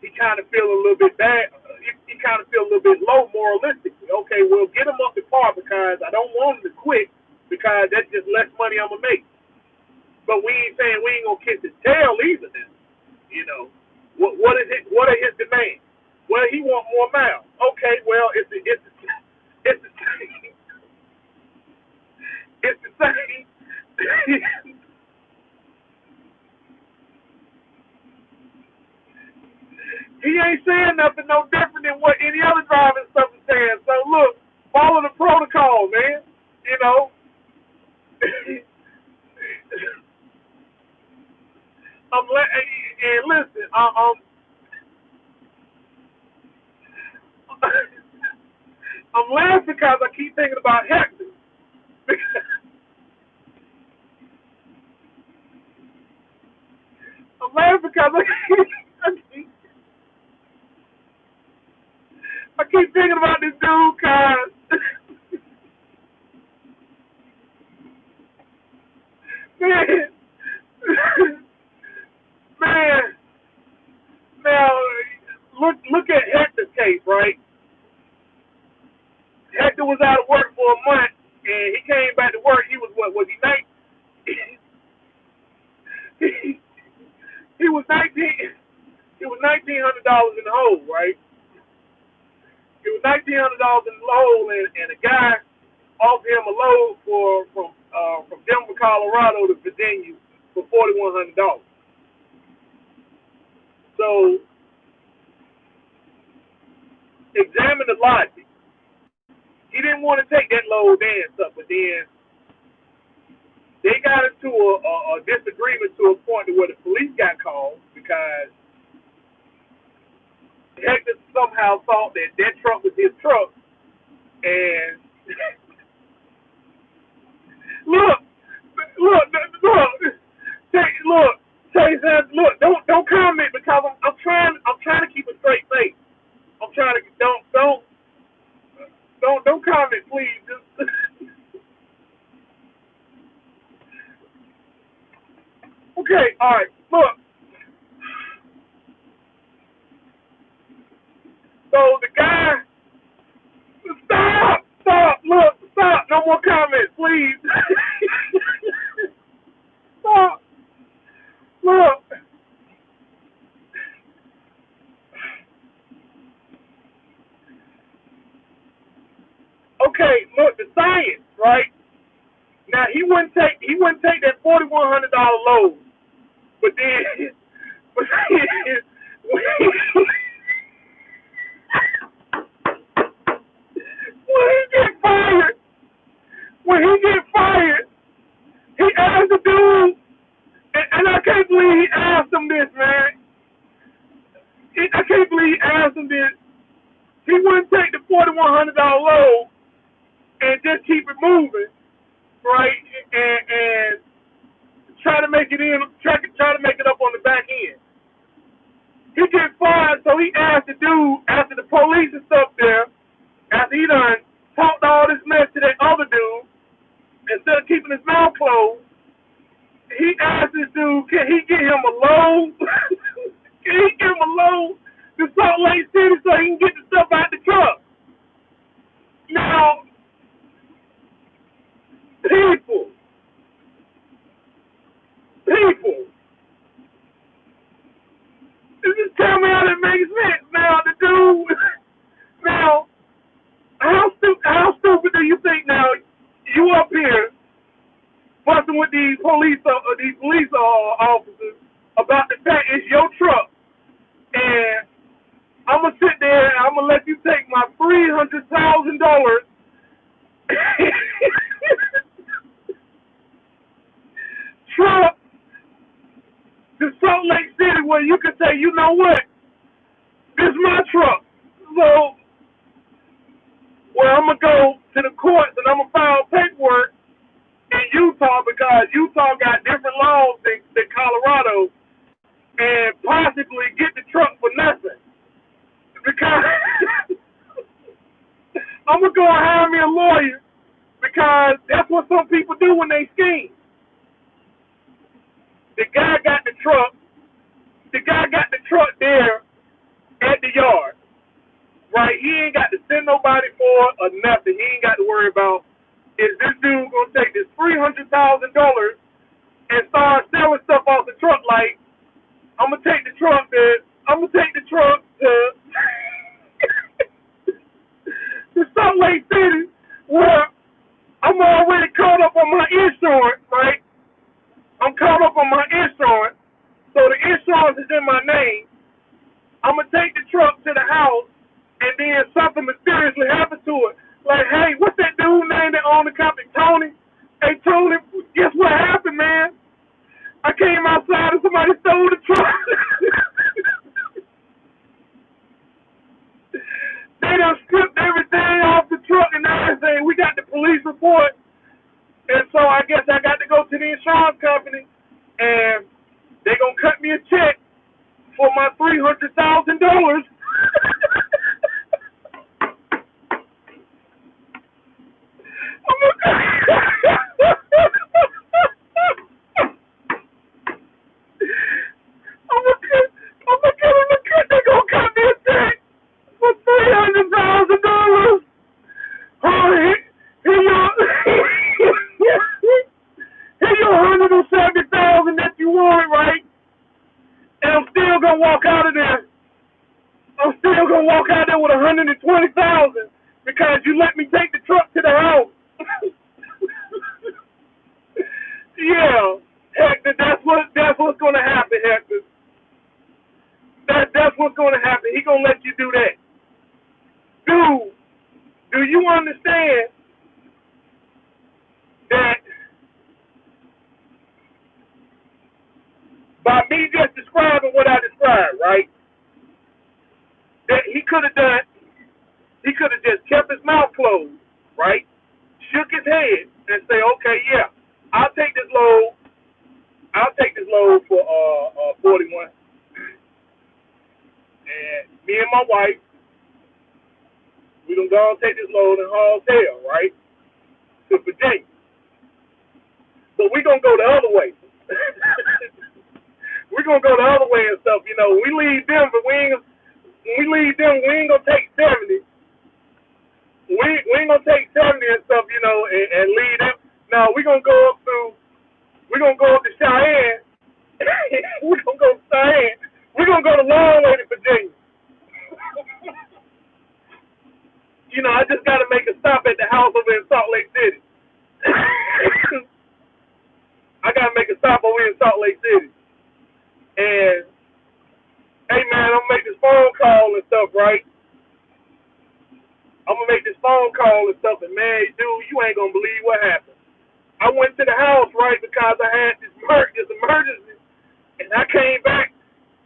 he kind of feel a little bit bad. He kind of feel a little bit low moralistically. Okay, well, get him up to par because I don't want him to quit because that's just less money I'm going to make. But we ain't saying we ain't going to kiss his tail either then. You know, what is it? What are his demands? Well, he want more miles. Okay, well, it's the same. It's the same. He ain't saying nothing no different than what any other driver and stuff is saying. So look, follow the protocol, man. You know. And listen, I'm laughing because I keep thinking about Hector. I'm laughing because I keep thinking about this dude, cause man, man. Now look at Hector's case, right? Hector was out of work for a month, and he came back to work. He was what? Was he 19? He was 19. He was $1,900 in the hole, right? He was $1,900 in the hole, and a guy offered him a load from Denver, Colorado to Virginia for $4,100. So examine the logic. He didn't want to take that load there and stuff, but then they got into a disagreement to a point to where the police got called because Hector somehow thought that truck was his truck. And look, Chase, look, don't comment because I'm trying to keep a straight face. I'm trying to don't comment, please. Just okay, all right. Look, so the guy, stop. Look, stop. No more comments, please. Stop. Look. Okay, look, the science, right? Now he wouldn't take that $4,100 load, but then when when he get fired, he asked the dude, and I can't believe he asked him this, man. I can't believe he asked him this. He wouldn't take the $4,100 load and just keep it moving, right? And try to make it try to make it up on the back end. He gets fired, so he asked the dude after the police and stuff there, after he done talked all this mess to that other dude, instead of keeping his mouth closed, he asked this dude, can he get him a load? Can he give him a load to Salt Lake City so he can get the stuff out the truck? Now, people, just tell me how that makes sense. Now, the dude, now, you up here fussing with these police officers about the fact it's your truck, and I'm gonna sit there and I'm gonna let you take my $300,000 truck to Salt Lake City, where you can say, you know what, this is my truck. So, well, I'm gonna go to the courts and I'm gonna file paperwork in Utah, because Utah got different laws than Colorado, and possibly get the truck for nothing. Because I'm gonna go and hire me a lawyer, because that's what some people do when they scheme. The guy got the truck. The guy got the truck there at the yard, right? He ain't got to send nobody for it or nothing. He ain't got to worry about, is this dude gonna take this $300,000 and start selling stuff off the truck? Like, I'm gonna take the truck to to Salt Lake City, where I'm already caught up on my insurance, right? I'm caught up on my insurance, so the insurance is in my name. I'm gonna take the truck to the house, and then something mysteriously happened to it. Like, hey, what's that dude name that owned the company? Tony. Hey, Tony, guess what happened, man? I came outside and somebody stole the truck. They done stripped everything off the truck and everything. We got the police report. And so I guess I got to go to the insurance company, and they going to cut me a check for my $300,000. They're going to cut me a check for $300,000. Oh, here you $170,000 that you want, right? And I'm still gonna walk out of there. I'm still gonna walk out there with $120,000 because you let me take the truck to the house. Yeah, Hector, that's what's gonna happen, Hector. That's what's gonna happen. He gonna let you do that. Dude, do you understand that by me just describing what I described, right? That he could have just kept his mouth closed, right? Shook his head and say, okay, yeah, I'll take this load for 41. And me and my wife, we gonna go and take this load and haul tail, right? To Virginia. But we gonna go the other way. We're gonna go the other way and stuff, you know. We leave Denver, we ain't gonna take 70. We ain't gonna take 70 and stuff, you know, and leave them. No, we're gonna go up to Cheyenne. We're gonna go to Cheyenne. We're gonna go the long way to Virginia. You know, I just gotta make a stop at the house over in Salt Lake City. I gotta make a stop over in Salt Lake City. And hey man, I'm gonna make this phone call and stuff, right? I'm gonna make this phone call and stuff, and man, dude, you ain't gonna believe what happened. I went to the house, right, because I had this emergency, and I came back,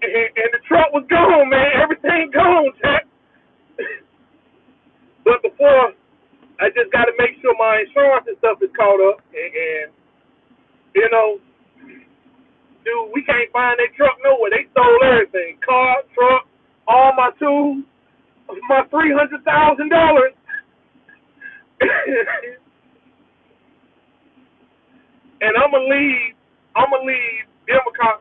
and the truck was gone, man. Everything gone, Jack. But before, I just got to make sure my insurance and stuff is caught up, and you know, dude, we can't find that truck nowhere. They stole everything, car, truck, all my tools, my $300,000. And I'm gonna leave Democrat.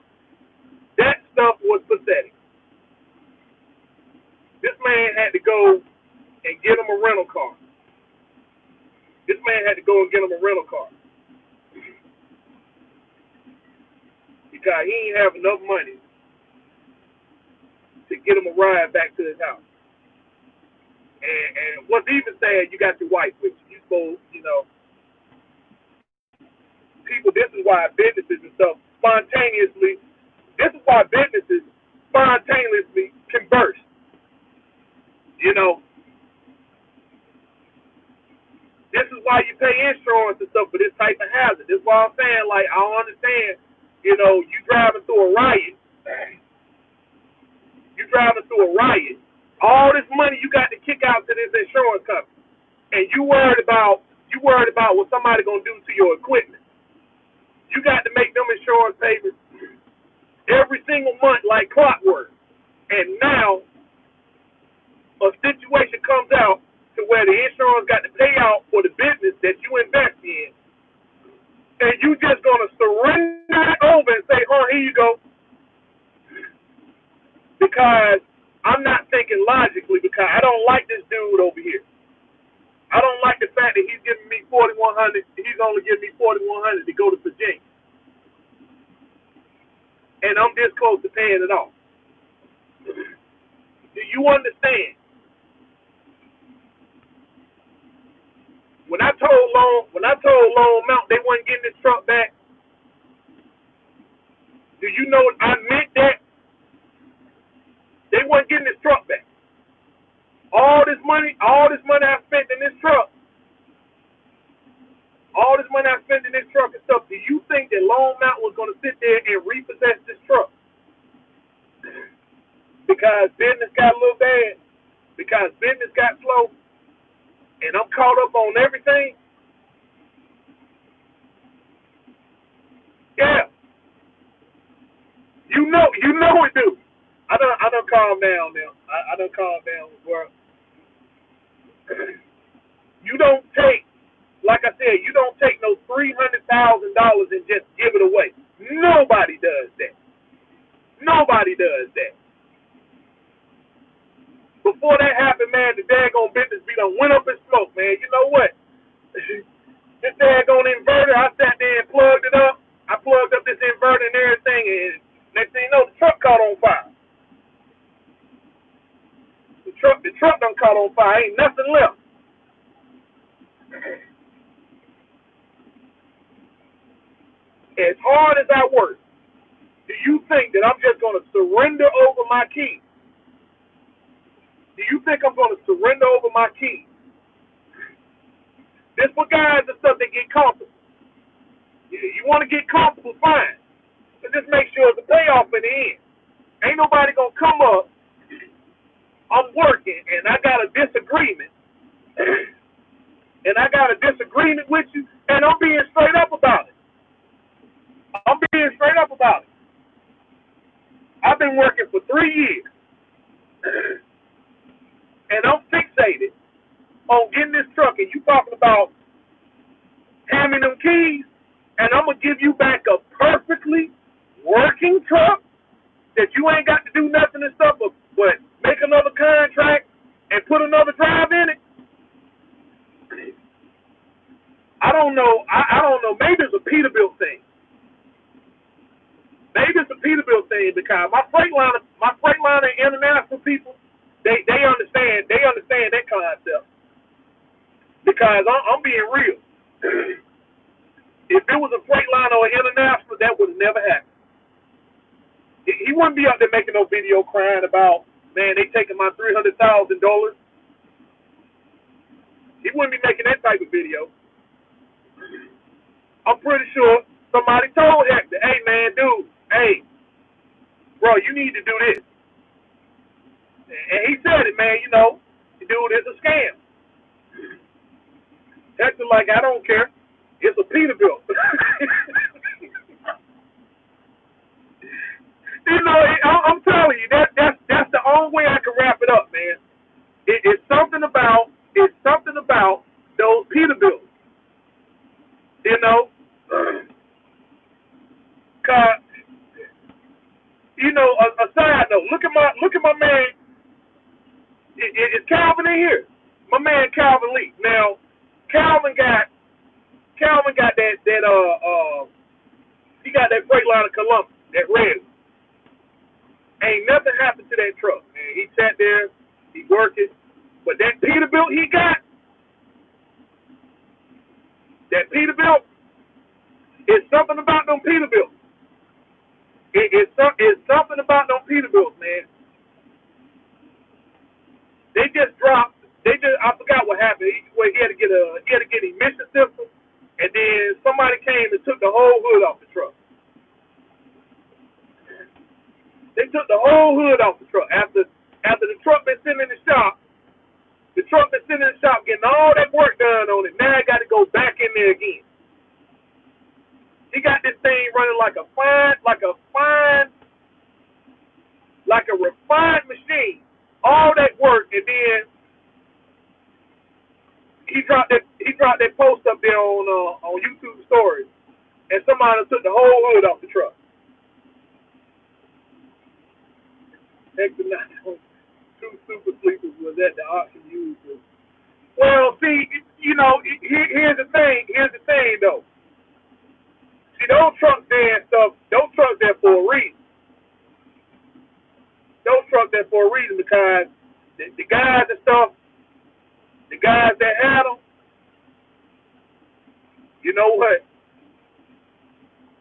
That stuff was pathetic. This man had to go and get him a rental car. Because he ain't have enough money to get him a ride back to his house. And what's even sad, you got your wife with you. You supposed, you know, people, this is why businesses and stuff spontaneously, this is why businesses spontaneously can burst. You know, this is why you pay insurance and stuff for this type of hazard. This is why I'm saying, like, I don't understand, you know, you driving through a riot. You driving through a riot. All this money you got to kick out to this insurance company. And you worried about what somebody gonna do to your equipment. You got to make them insurance payments every single month like clockwork. And now a situation comes out to where the insurance got to pay out for the business that you invest in, and you just gonna surrender it over and say, "Oh, here you go," because I'm not thinking logically. Because I don't like this dude over here. I don't like the fact that he's giving me $4,100. He's only giving me $4,100 to go to Virginia, and I'm this close to paying it off. Do you understand? When I told Lone Mountain they wasn't getting this truck back, do you know I meant that? They wasn't getting this truck back. All this money I spent in this truck, and stuff. Do you think that Lone Mountain was going to sit there and repossess this truck? Because business got a little bad, because business got slow, and I'm caught up on everything. Yeah, you know it, dude. I done calm down now. I done calm down, bro. You don't take, like I said, you don't take no $300,000 and just give it away. Nobody does that. Nobody does that. Before that happened, man, the daggone business be done went up in smoke, man. You know what? This daggone inverter, I sat there and plugged it up. I plugged up this inverter and everything, and next thing you know, the truck caught on fire. The truck done caught on fire. Ain't nothing left. As hard as I work, do you think that I'm just going to surrender over my keys? Do you think I'm going to surrender over my keys? This for guys and stuff that get comfortable. You want to get comfortable, fine. But just make sure it's a payoff in the end. Ain't nobody going to come up. I'm working, and I got a disagreement. And I got a disagreement with you, and I'm being straight up about it. I've been working for 3 years, and I'm fixated on getting this truck, and you talking about having them keys, and I'm going to give you back a perfectly working truck that you ain't got to do nothing and stuff but make another contract and put another drive in it. I don't know. Maybe it's a Peterbilt thing. Because my Freightliner international people, they understand that concept. Because I'm being real. If it was a Freightliner or international, that would have never happened. He wouldn't be out there making no video crying about, man, they taking my $300,000. He wouldn't be making that type of video. I'm pretty sure somebody told Hector, hey, man, dude, hey, bro, you need to do this. And he said it, man, dude, it's a scam. Hector like, I don't care. It's a Peterbilt. I'm telling you, that's the only way I can wrap it up, man. It's something about those Peterbilts. Cause a side note. Look at my man. Is Calvin in here? My man Calvin Lee. Now, Calvin got that he got that Freightliner Columbus, that red. Ain't nothing happened to that truck, man. He sat there, he working, but that Peterbilt he got, It's something about them Peterbilts. It's something about them Peterbilts, man. They just dropped. I forgot what happened. He had to get an emission system, and then somebody came and took the whole hood off the truck. They took the whole hood off the truck after the truck been sitting in the shop. The truck been sitting in the shop getting all that work done on it. Now I got to go back in there again. He got this thing running like a refined machine. All that work, and then he dropped that post up there on YouTube stories, and somebody took the whole hood off the truck. Heck, two super sleepers was at the auction used. Well, see, here's the thing though. See, those trucks there and stuff, those trucks there for a reason. Those trucks there for a reason because the guys and stuff, the guys that had them, you know what?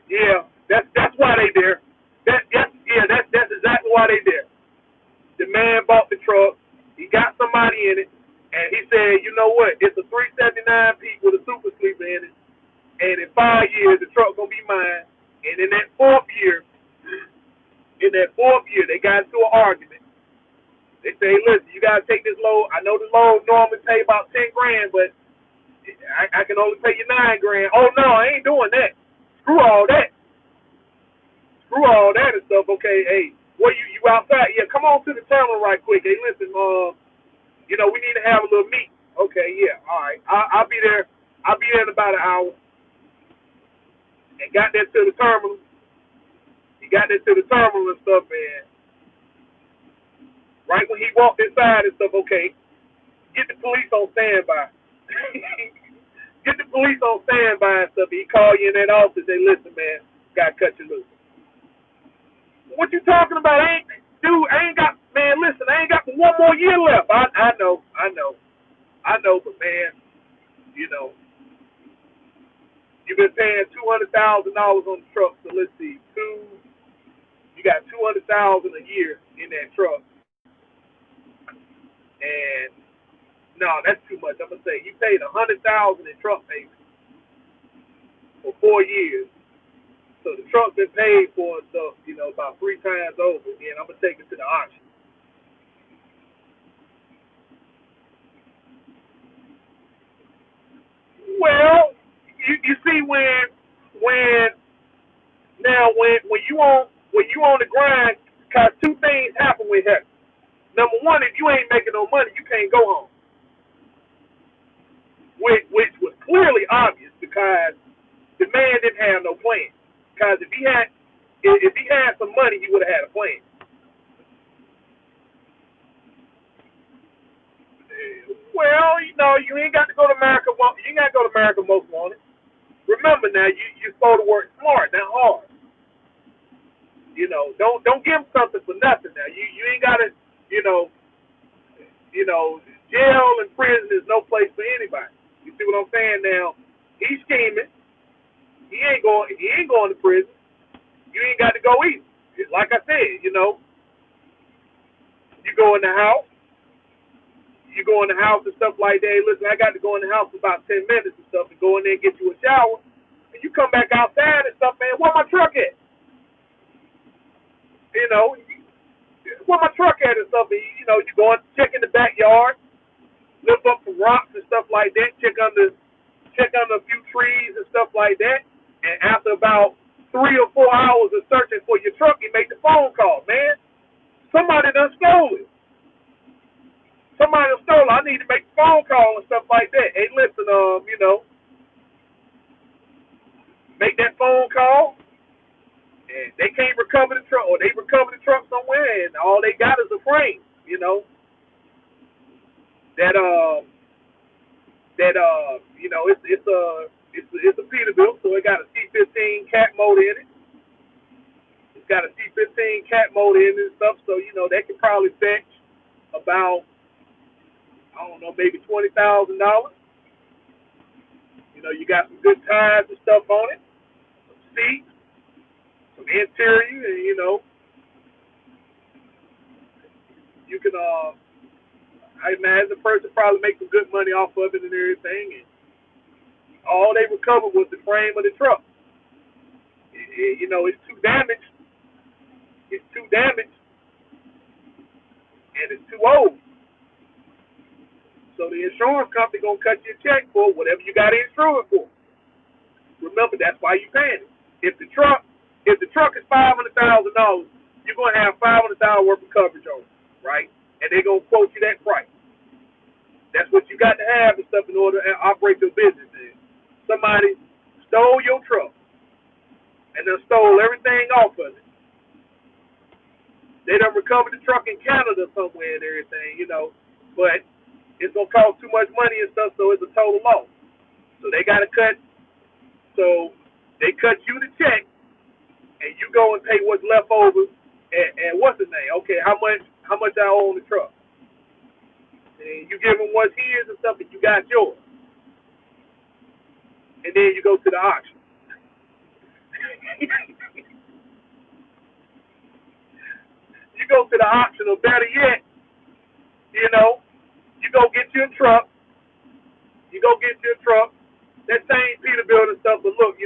Yeah, that's why they there. That's exactly why they there. The man bought the truck. He got somebody in it, and he said, you know what? It's a 379 Pete with a super sleeper in it, and in 5 years the truck gonna be mine. And in that fourth year, they got into an argument. They say, listen, you gotta take this load. I know the load normally pay about 10 grand, but I can only pay you 9 grand. Oh no, I ain't doing that. Screw all that and stuff. Okay, hey, what you outside? Yeah, come on to the terminal right quick. Hey, listen, we need to have a little meet. Okay, yeah, all right. I'll be there. I'll be there in about an hour. And got there to the terminal. He got there to the terminal and stuff, and right when he walked inside and stuff, okay, get the police on standby. Get the police on standby and stuff. He called you in that office. Say, listen, man, gotta cut you loose. What you talking about? I ain't got one more year left. I know, but man, you've been paying $200,000 on the truck. So let's see, you got $200,000 a year in that truck, and no, that's too much. I'm gonna say you paid $100,000 in truck payments for 4 years. So the truck's been paid for and stuff, about 3 times over. And I'm gonna take it to the auction. Well, you see when you on the grind, cause 2 things happen with that. Number one, if you ain't making no money, you can't go home. Which was clearly obvious because the man didn't have no plan. Because if he had some money, he would have had a plan. Well, you ain't got to go to America. You ain't got to go to America most wanted. Remember now, you're supposed to work smart, not hard. Don't give him something for nothing. Now you ain't got to, jail and prison is no place for anybody. You see what I'm saying? Now he's scheming. He ain't going to prison. You ain't got to go either. Like I said, you go in the house. You go in the house and stuff like that. Hey, listen, I got to go in the house for about 10 minutes and stuff and go in there and get you a shower. And you come back outside and stuff, man, where my truck at? Where my truck at and stuff. And, you go and check in the backyard, lift up some rocks and stuff like that, check under a few trees and stuff like that. And after about 3 or 4 hours of searching for your truck, you make the phone call, man. Somebody done stole it. I need to make the phone call and stuff like that. Hey, listen, make that phone call, and they can't recover the truck, or they recover the truck somewhere, and all they got is a frame, it's a Peterbilt, so it got a C15 cat motor in it. It's got a C15 cat motor in it and stuff, so that can probably fetch about, I don't know, maybe $20,000. You got some good tires and stuff on it. seats, some interior, and you can I imagine the person probably make some good money off of it and everything, and all they recovered was the frame of the truck. It's too damaged. It's too damaged, and it's too old. So the insurance company gonna cut you a check for whatever you got to insure it for. Remember, that's why you paying it. If the truck is $500,000, you're gonna have $500,000 worth of coverage on it, right? And they're gonna quote you that price. That's what you got to have and stuff in order to operate your business. And somebody stole your truck and then stole everything off of it. They done recovered the truck in Canada somewhere and everything, but it's gonna cost too much money and stuff, so it's a total loss. So they gotta cut. So they cut you the check, and you go and pay what's left over. And what's the name? Okay, how much I owe on the truck? And you give them what's his and stuff, and you got yours. And then you go to the auction. You go to the auction, or better yet, you go get you a truck. That same Peterbilt and stuff, but look, I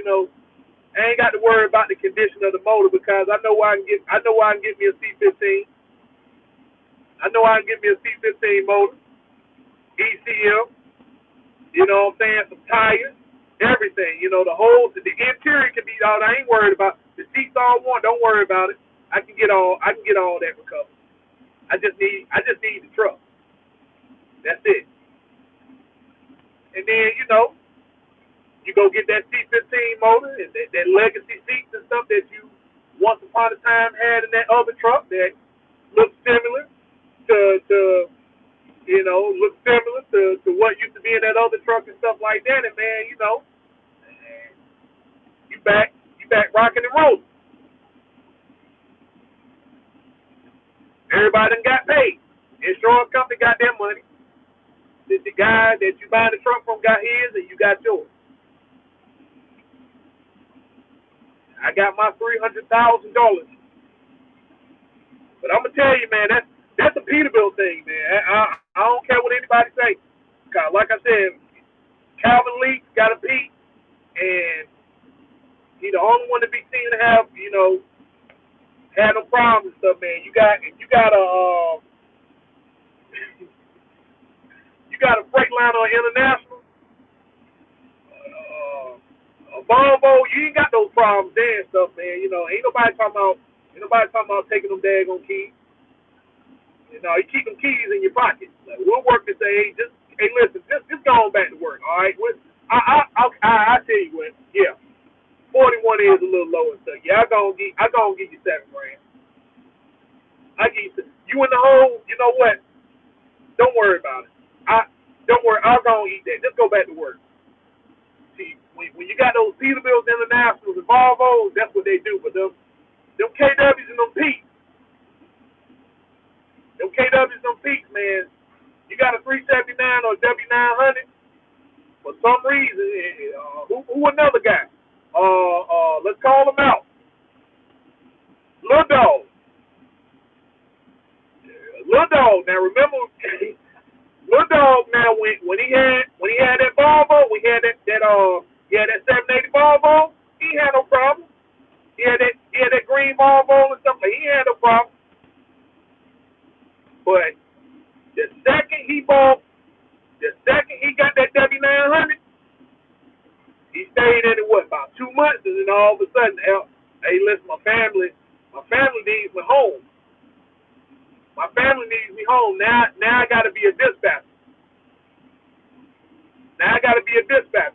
ain't got to worry about the condition of the motor because I know I can get me a C15. I know I can get me a C15 motor, ECM. You know what I'm saying? Some tires, everything. The interior can be all. I ain't worried about the seats all one. Don't worry about it. I can get all that recovered. I just need the truck. That's it. And then you go get that C15 motor and that legacy seats and stuff that you once upon a time had in that other truck that looks similar to what used to be in that other truck and stuff like that. And man, you back rocking and rolling. Everybody done got paid. Insurance company got their money. The guy that you buying the truck from got his, and you got yours. I got my $300,000. But I'm gonna tell you, man, that's a Peterbilt thing, man. I don't care what anybody say. Cause like I said, Calvin Lee got a Pete, and he the only one to be seen to have had no problems and stuff, man. You got a Freightliner International, a Volvo. You ain't got those problems there and stuff, man. Ain't nobody talking about taking them daggone keys. You keep them keys in your pocket. Like, we'll work to say, hey, listen, just go on back to work, all right? I tell you what, yeah. 41 is a little low and stuff. Yeah, I gonna give you $7,000. I give you in the hole. You know what? Don't worry about it. Don't worry. I'm gonna eat that. Just go back to work. See, when you got those Peterbilt Internationals and Volvos, that's what they do. But them KWs and them Peaks, man. You got a 379 or a W900. For some reason, who another guy? Let's call him out. Lil Dog. Now remember, Lil Dog. Now when he had that Volvo, he had that 780 Volvo. He had no problem. He had that green Volvo and stuff. He had no problem. But the second he got that W900. He stayed in it about 2 months, and then all of a sudden, hey, listen, my family needs me home. My family needs me home. Now I got to be a dispatcher.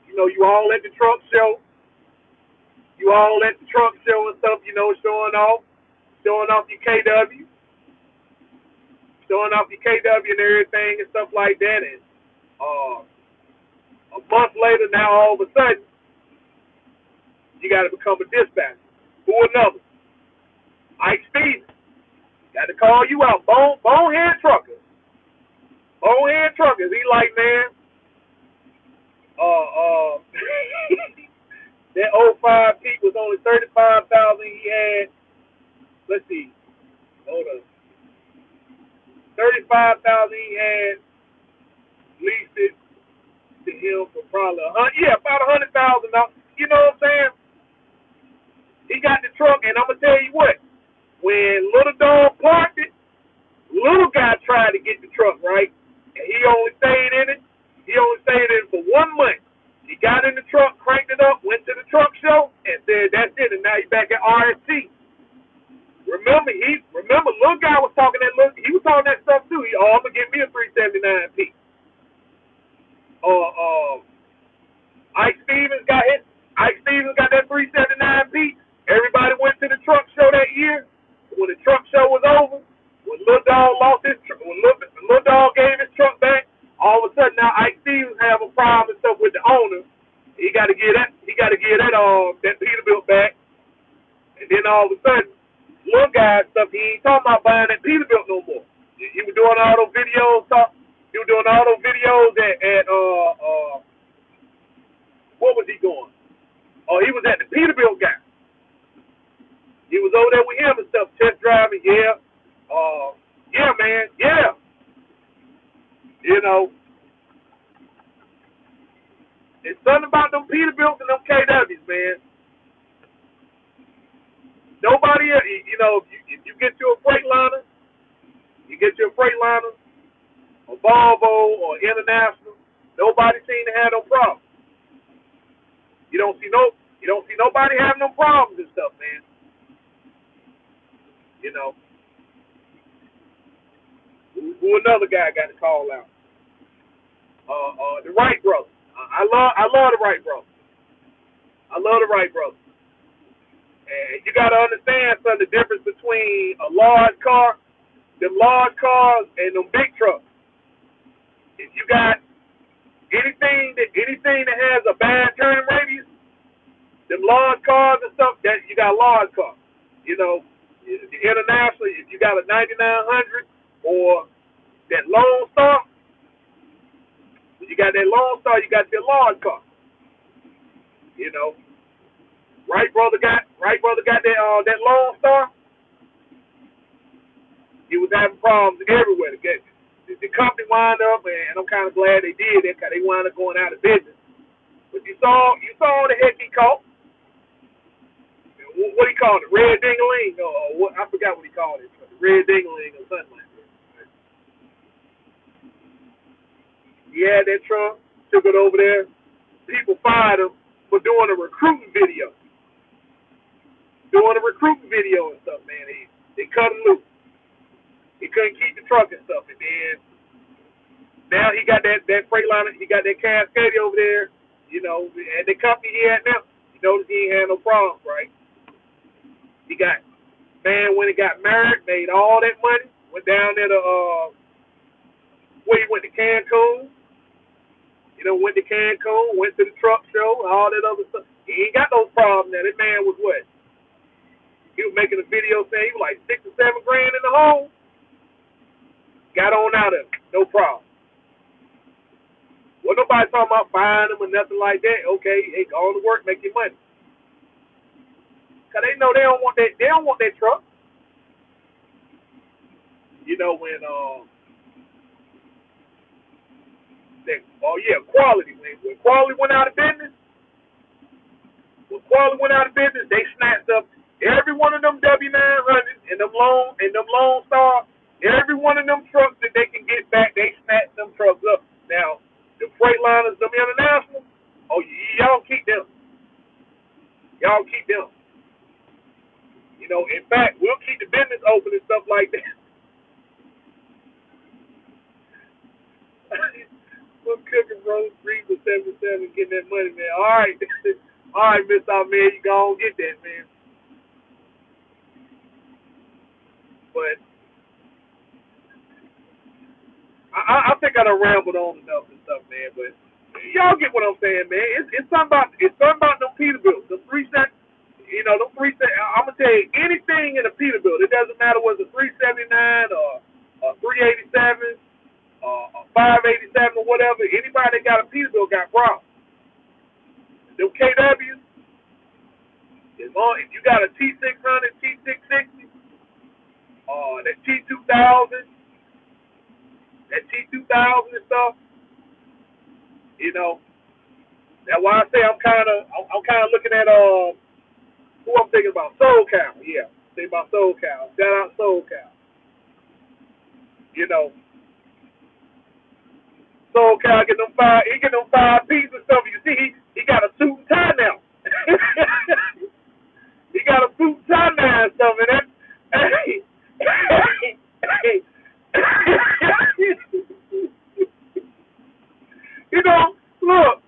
You all at the truck show. And stuff. Showing off your KW, and everything and stuff like that. And a month later, now all of a sudden, you got to become a dispatcher. Who another? Mike Stevens. Got to call you out. Bonehead truckers. He like, man, That '05 Pete was only 35,000. He had, let's see, hold on, 35,000. He had leased it to him for probably about $100,000. You know what I'm saying? He got the truck, and I'm gonna tell you what. When Little Dog parked it, Little Guy tried to get the truck, right? And he only stayed in it. He only stayed in it for 1 month. He got in the truck, cranked it up, went to the truck show, and said that's it. And now he's back at RST. Remember, Little Guy was talking he was talking that stuff too. I'm gonna give me a 379P. Ike Stevens got that 379P. Everybody went to the truck show that year. When the truck show was over, when Little Dog when Little Dog gave his truck back, all of a sudden now Ike Stevens have a problem and stuff with the owner. He got to get that Peterbilt back, and then all of a sudden, Little Guy stuff, he ain't talking about buying that Peterbilt no more. He was doing all those videos. He was doing all those videos at what was he doing? Oh, he was at the Peterbilt guy. He was over there with him and stuff, test driving. Yeah, man, yeah. You know, it's something about them Peterbilts and them KWs, man. Nobody, you know, if you get you a Freightliner, a Volvo or International, nobody seem to have no problem. You don't see nobody having no problems and stuff, man. You know, who another guy got to call out? The Wright brothers. I love the Wright brothers. And you got to understand, son, the difference between a large car, them large cars, and them big trucks. If you got anything that has a bad turning radius, them large cars and stuff, that you got large cars. You know, internationally, if you got a 9900 or that Lone Star, when you got that Lone Star, you got your large car. You know, Wright brother got that Lone Star. He was having problems everywhere to get it. The company wound up, and I'm kind of glad they did that because they wound up going out of business. But you saw the heck he caught. What he called it? Red Ding-a-ling, or what? I forgot what he called it. Red Ding-a-ling or something like that. He had that truck, took it over there. People fired him for doing a recruiting video. And stuff, man. They cut him loose. He couldn't keep the truck and stuff. And then now he got that Freightliner, he got that Cascadia over there, you know, and the company he had now, you notice he ain't had no problems, right? He got, man, when he got married, made all that money, went down there to, where he went to Cancun, you know, went to the truck show, all that other stuff. He ain't got those problems now. That man was what? He was making a video saying he was like $6 or $7 grand in the hole. Got on out of it, no problem. Well, nobody talking about buying them or nothing like that. Okay, hey, go on to work, make your money. Cause they know they don't want that truck. You know when Quality. When Quality went out of business, they snatched up every one of them W900s and them Lone Star. Every one of them trucks that they can get back, they snatch them trucks up. Now, the Freightliners, them International, y'all keep them. You know, in fact, we'll keep the business open and stuff like that. I'm cooking, bro. 3 for 77, getting that money, man. All right, Miss Ahmed, you go on get that, man. But I think I done rambled on enough and stuff, man. But y'all get what I'm saying, man. It's something about them Peterbilts, the 3-set. You know, them 3-set. I'm gonna tell you, anything in a Peterbilt, it doesn't matter whether it's a 379 or a 387, a 587 or whatever. Anybody that got a Peterbilt got problems. Them KWs, if you got a T600, T660, that T2000, that T2000 and stuff, you know, that's why I say I'm kind of looking at who I'm thinking about, SoCal. Yeah, think about SoCal. Shout out SoCal. You know, SoCal get them five pieces and stuff. You see, he got a suit and tie now. He got a suit and tie now and stuff, and that. Hey, you know, look,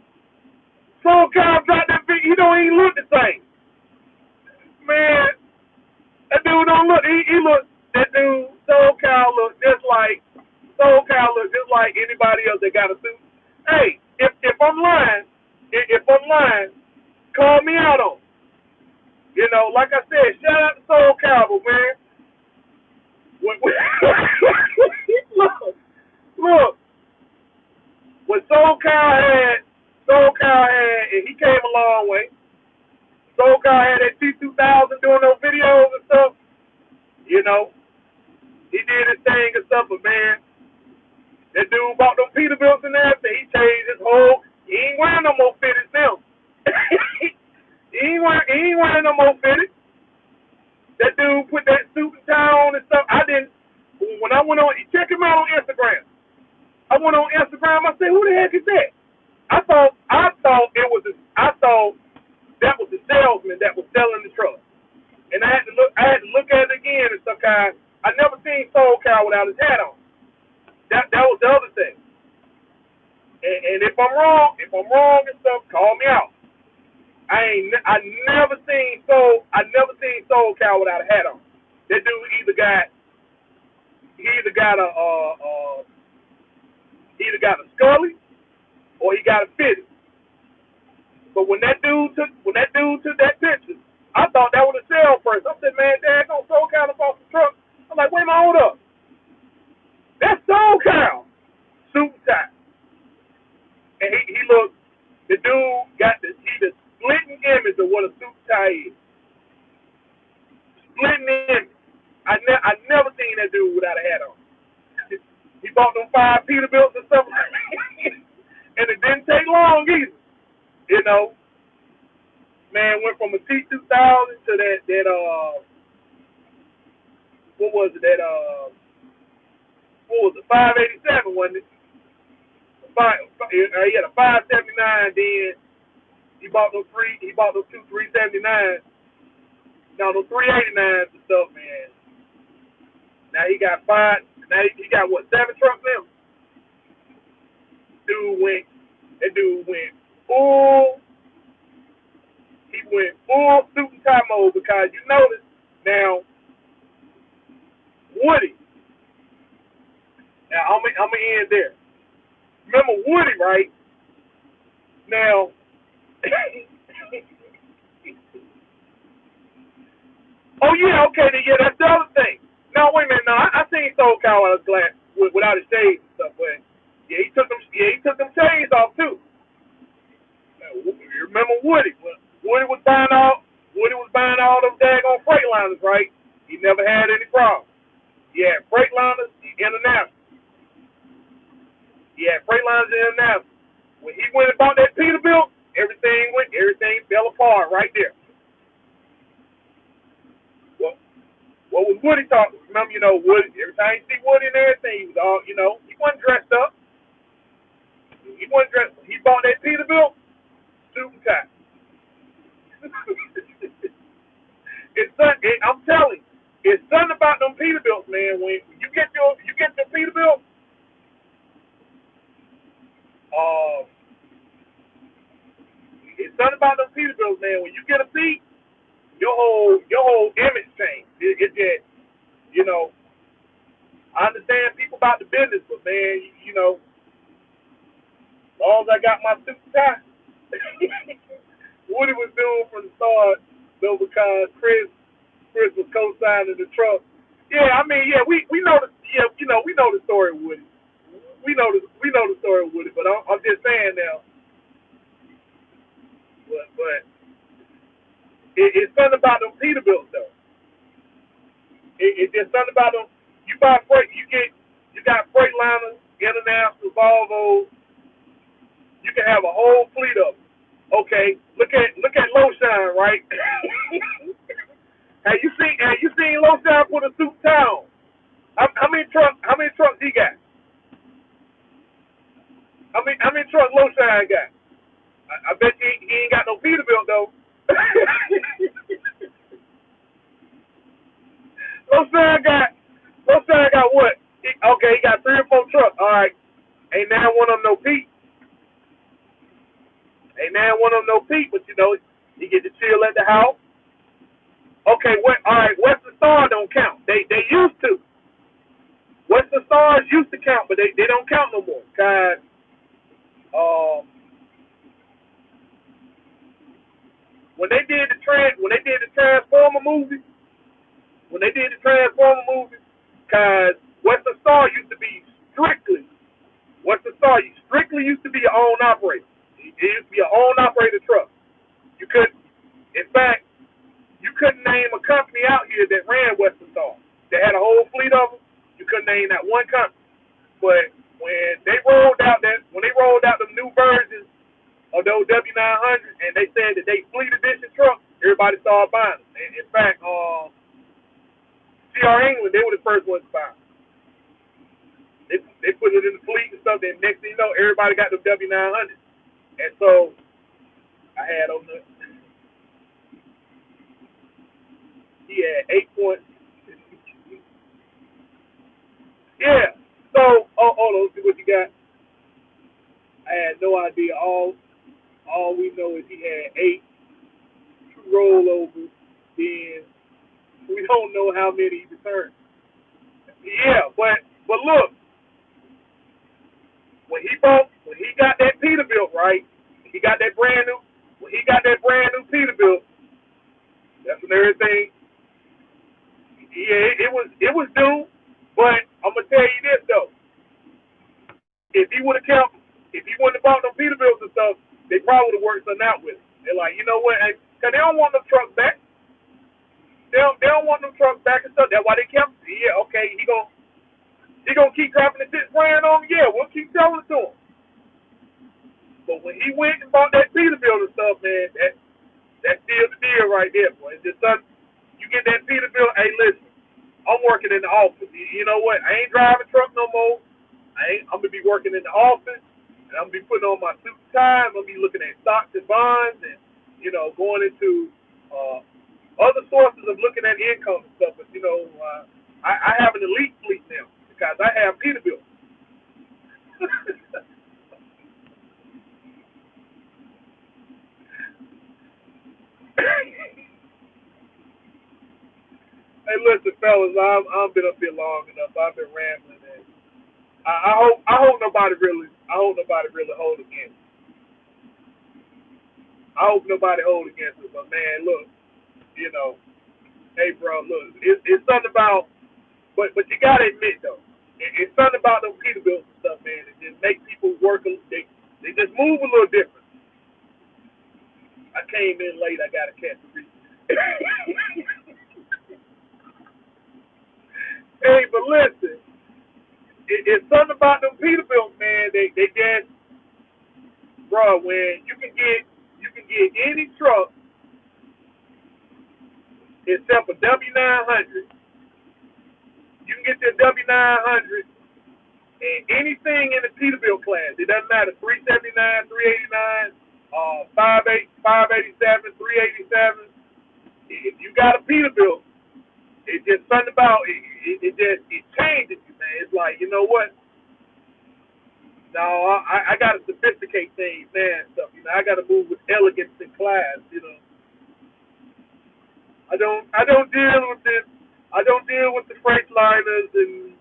SoCal dropped that video. He don't even look the same, man. That dude don't look. He look. That dude SoCal look just like anybody else that got a suit. Hey, if I'm lying, call me out on. You know, like I said, shout out to SoCal, man. Look. When SoCal had, and he came a long way. SoCal had that T2000 doing those videos and stuff. You know, he did his thing and stuff, but man, that dude bought them Peterbilts and everything. He changed his whole. He ain't wearing no more fitted now. he ain't wearing no more fitted. That dude put that suit and tie on and stuff. When I went on, check him out on Instagram. I went on Instagram. I said, "Who the heck is that?" I thought that was the salesman that was selling the truck. And I had to look at it again and stuff. I never seen SoCal without his hat on. That was the other thing. And if I'm wrong and stuff, call me out. I never seen SoCal without a hat on. That dude either got a Scully or he got a fitted. But when that dude took that picture, I thought that was a salesperson. I said, man, Dad, don't SoCal off the truck. I'm like, wait a minute, hold up. That's SoCal. Suit and tie. And he looked, the dude got the splitting image of what a suit and tie is. Splitting image. I never seen that dude without a hat on. He bought them 5 Peterbilts and stuff like that. And it didn't take long either. You know, man, went from a T2000 to that what was it, 587, wasn't it? He had a 579, then he bought those 2 379s. Now those 389s and stuff, man. Now he got 5. Now he got what, 7 trucks now? That dude went full. He went full suit and tie mode because you notice now Woody. Now I'm gonna end there. Remember Woody, right? Now oh yeah, okay, then yeah, that's the other thing. No, wait a minute, no, I seen SoCal out of glass without his shades and stuff, but yeah, he took them shades off too. Now, you remember Woody? Woody was buying all those daggone Freightliners, right? He never had any problems. He had Freightliners international. When he went and bought that Peterbilt, everything fell apart right there. What was Woody talking? Remember, Woody, every time you see Woody and everything, he was all, he wasn't dressed up. He bought that Peterbilt, suit and tie. I'm telling you, it's something about them Peterbilts, man. When you get your Peterbilt, it's something about them Peterbilts, man. When you get a seat, your whole image change. It just, I understand people about the business, but man, as long as I got my suit and tie, Woody was doing from the start, though, because Chris was co-signing the truck. Yeah, I mean, yeah, we know the story of Woody. We know the story of Woody, but I'm just saying now. But It's something about them Peterbilts though. It's just something about them. You buy freight, you got Freightliners, International, Volvo. You can have a whole fleet of them. Okay, look at Lowshine, right? Have you seen Lowshine put a suit tie on? How many trucks he got? How many trucks Lowshine got? I bet you he ain't got no Peterbilt though. Lowshine got what? Okay, he got 3 or 4 trucks. All right, ain't now one of them no Pete. Ain't now one of them no Pete, but you know he get to chill at the house. Okay, all right, Western Star don't count. They used to. Western Stars used to count, but they don't count no more. Cause when they did the Transformer movie, cause Western Star used to be strictly used to be your own operator. It used to be your own operator truck. You could, in fact, you couldn't name a company out here that ran Western Star. They had a whole fleet of them. You couldn't name that one company. But when they rolled out them new versions of those W900s, and they said that they fleet edition trucks, everybody started buying them. And in fact, CR England, they were the first ones to buy them. They put it in the fleet and stuff. Then next thing you know, everybody got them W900s. And so I had on the. He had 8 points. Yeah. So, let's see what you got. I had no idea. All we know is he had 8 rollovers. Then we don't know how many he returned. Yeah, but look, when he got that Peterbilt, right? When he got that brand new Peterbilt, that's when everything. Yeah, it was due. But I'm gonna tell you this though. If he wouldn't have bought them Peterbilts and stuff, they probably would have worked something out with it. They're like, you know what? Because they don't want them trucks back. They don't want them trucks back and stuff. That's why they kept. Yeah, okay. He gonna keep dropping the 6 grand on him. Yeah, we'll keep selling it to him. But when he went and bought that Peterbilt and stuff, man, that's still the deal right there, boy. It's just something. You get that Peterbilt. Hey, listen. I'm working in the office. You know what? I ain't driving truck no more. I'm gonna be working in the office, and I'm gonna be putting on my suit and tie. I'm gonna be looking at stocks and bonds, and going into other sources of looking at income and stuff. But I have an elite fleet now because I have Peterbilt. Hey, listen, fellas, I've been up here long enough. I've been rambling, and I hope nobody really hold against. I hope nobody hold against it. But man, look, hey, bro, look, it's something about, but you gotta admit though, it's something about those Peterbilts and stuff, man. It just makes people work. They just move a little different. I came in late. I got to catch the reason. Hey, but listen, it's something about them Peterbilts, man. They just, bro, when you can get any truck except a W900. You can get your W900 and anything in the Peterbilt class. It doesn't matter. 379, 389, 587, 387. If you got a Peterbilt, it's just something about it changes you, man. It's like, you know what? No, I gotta sophisticate things, man. Stuff, I gotta move with elegance and class, I don't deal with this. I don't deal with the Freightliners and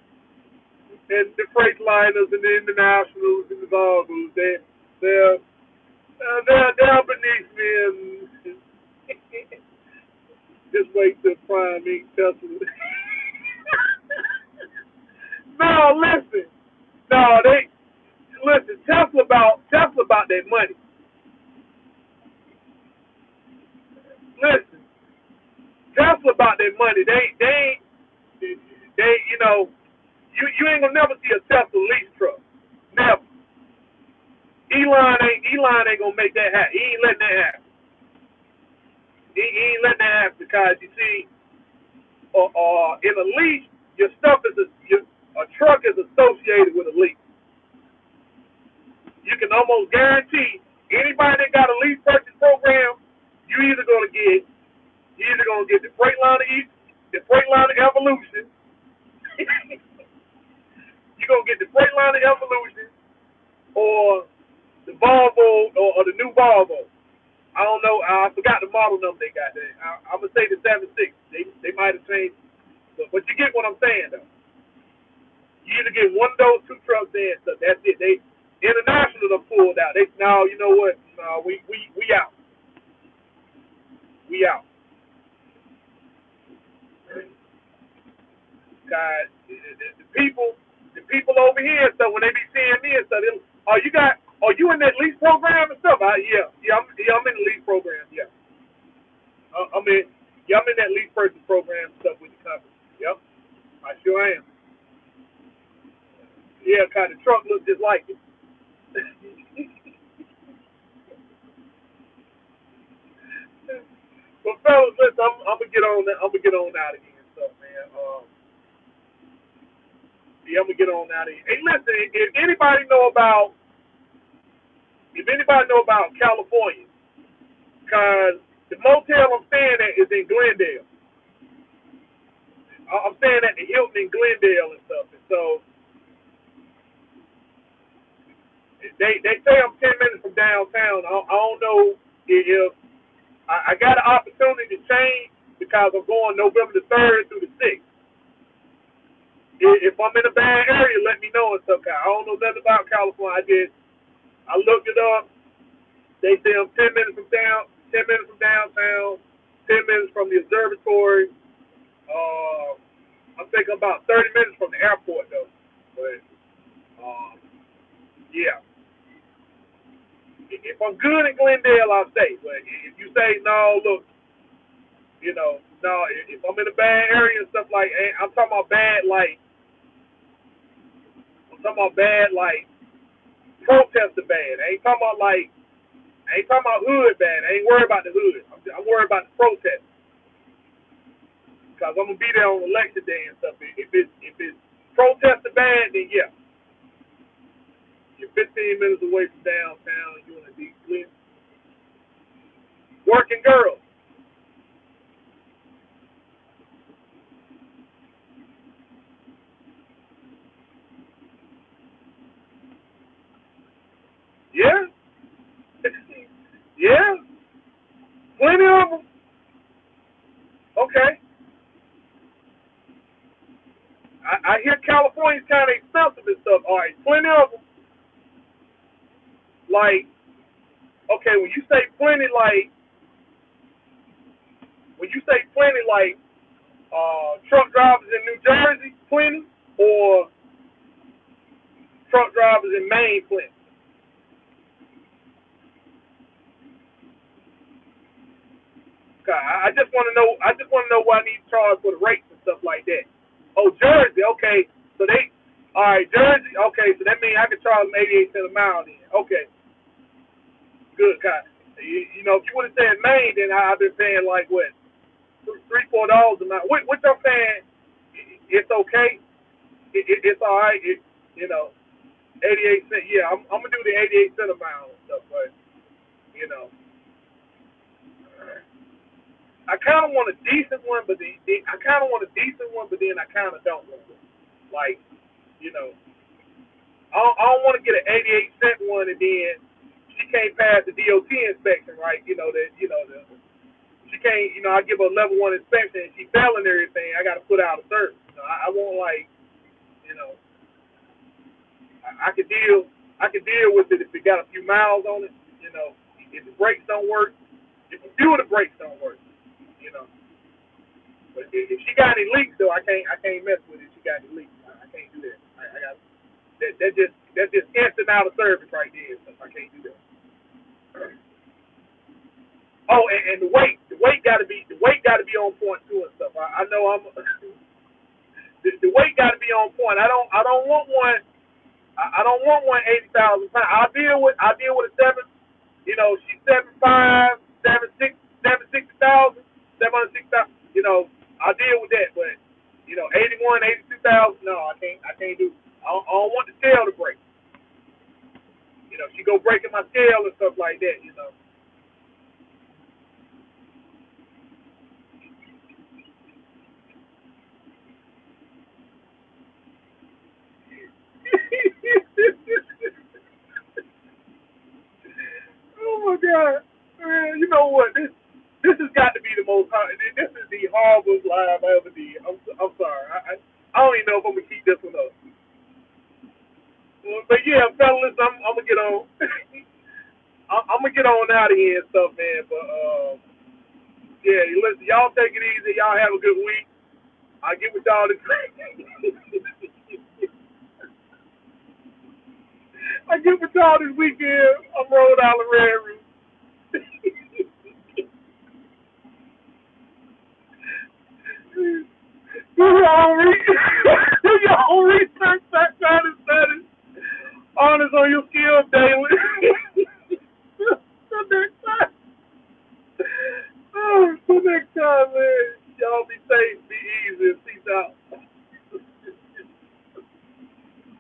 the Freightliners and the Internationals and the Volvos. They're beneath me, and just wait till Prime Inc. Tesla. No, listen. No, listen. Tesla about that money. Listen. Tesla about their money. They you know, you ain't gonna never see a Tesla lease truck. Never. Elon ain't gonna make that happen. He ain't letting that happen. He ain't letting that happen because you see, in a lease, your stuff is a truck is associated with a lease. You can almost guarantee anybody that got a lease purchase program, you either gonna get the Freightliner Evolution. You're gonna get the Freightliner Evolution or the Volvo or the new Volvo. I don't know. I forgot the model number they got there. I'm gonna say the 76. They might have changed, but you get what I'm saying though. You either get one of those two trucks in, so that's it. They International done pulled out. They no, you know what? No, we out. We out. God, the people over here. So when they be seeing me and stuff, are you in that lease program and stuff? I'm in the lease program. Yeah, I'm in that lease purchase program and stuff with the company. Yep, I sure am. Yeah, kind of truck looks just like it. Well, fellas, listen, I'm gonna get on that. I'm gonna get on out of here and stuff, man. Yeah, I'm gonna get on out of here. Hey, listen, if anybody know about California, because the motel I'm staying at is in Glendale. I'm staying at the Hilton in Glendale and stuff, and so they say I'm 10 minutes from downtown. I don't know if I got an opportunity to change because I'm going November the 3rd through the 6th. If I'm in a bad area, let me know and stuff. I don't know nothing about California. I looked it up. They say I'm 10 minutes from downtown, 10 minutes from the observatory. I'm thinking about 30 minutes from the airport though. But yeah, if I'm good in Glendale, I'll stay. But if you say no, look, no, if I'm in a bad area and stuff like, I'm talking about bad like protester bad. I ain't talking about hood bad. I ain't worried about the hood. I'm worried about the protest. Because I'm gonna be there on election day and stuff. If it's protester bad, then yeah. You're 15 minutes away from downtown. You're in a deep sleep. Working girls. Yeah. Yeah. Plenty of them. Okay. I hear California's kind of expensive and stuff. All right, plenty of them. Like, okay, when you say plenty, like truck drivers in New Jersey, plenty, or truck drivers in Maine, plenty. I just want to know. I just want to know what I need to charge for the rates and stuff like that. Oh, Jersey. Okay, so all right, Jersey. Okay, so that means I can charge them 88 cents a mile then. Okay, good. God. If you would have said Maine, then I've been paying like what, $3-4 a mile. Which I'm saying, it's okay. It's all right. 88 cents. Yeah, I'm gonna do the 88 cent a mile and stuff, but you know. I kind of want a decent one, but then I kind of want a decent one, but then I kind of don't want it. Like, I don't want to get an 88 cent one and then she can't pass the DOT inspection, right? She can't. I give her a level 1 inspection and she failing everything. I got to put out a service. I want you know, I could deal. I could deal with it if it got a few miles on it. If the brakes don't work, if a few of the brakes don't work. You know. But if she got any leaks though, I can't mess with it. If she got any leaks, I can't do that. I got that's just instant out of service right there. So I can't do that. Oh, and the the weight got to be on point too and stuff. I know I'm the weight got to be on point. I don't want one. I don't want one 80,000 pounds. I deal with a seven. She's 7'5", 760,000, 760,000. I deal with that, but 81, 82,000. No, I can't do. I don't want the scale to break. She go breaking my scale and stuff like that. Oh my God, man! You know what? This has got to be the most. This is the horriblest live I ever did. I'm sorry. I don't even know if I'm gonna keep this one up. But yeah, fellas, I'm gonna get on. I'm gonna get on out of here and stuff, man. But yeah, listen, y'all take it easy. Y'all have a good week. I'll get with y'all this. I get with y'all this weekend. I'm Rhode Island Red Root. Do your own research. Do your own research. Background and studies. Honors on your skills daily.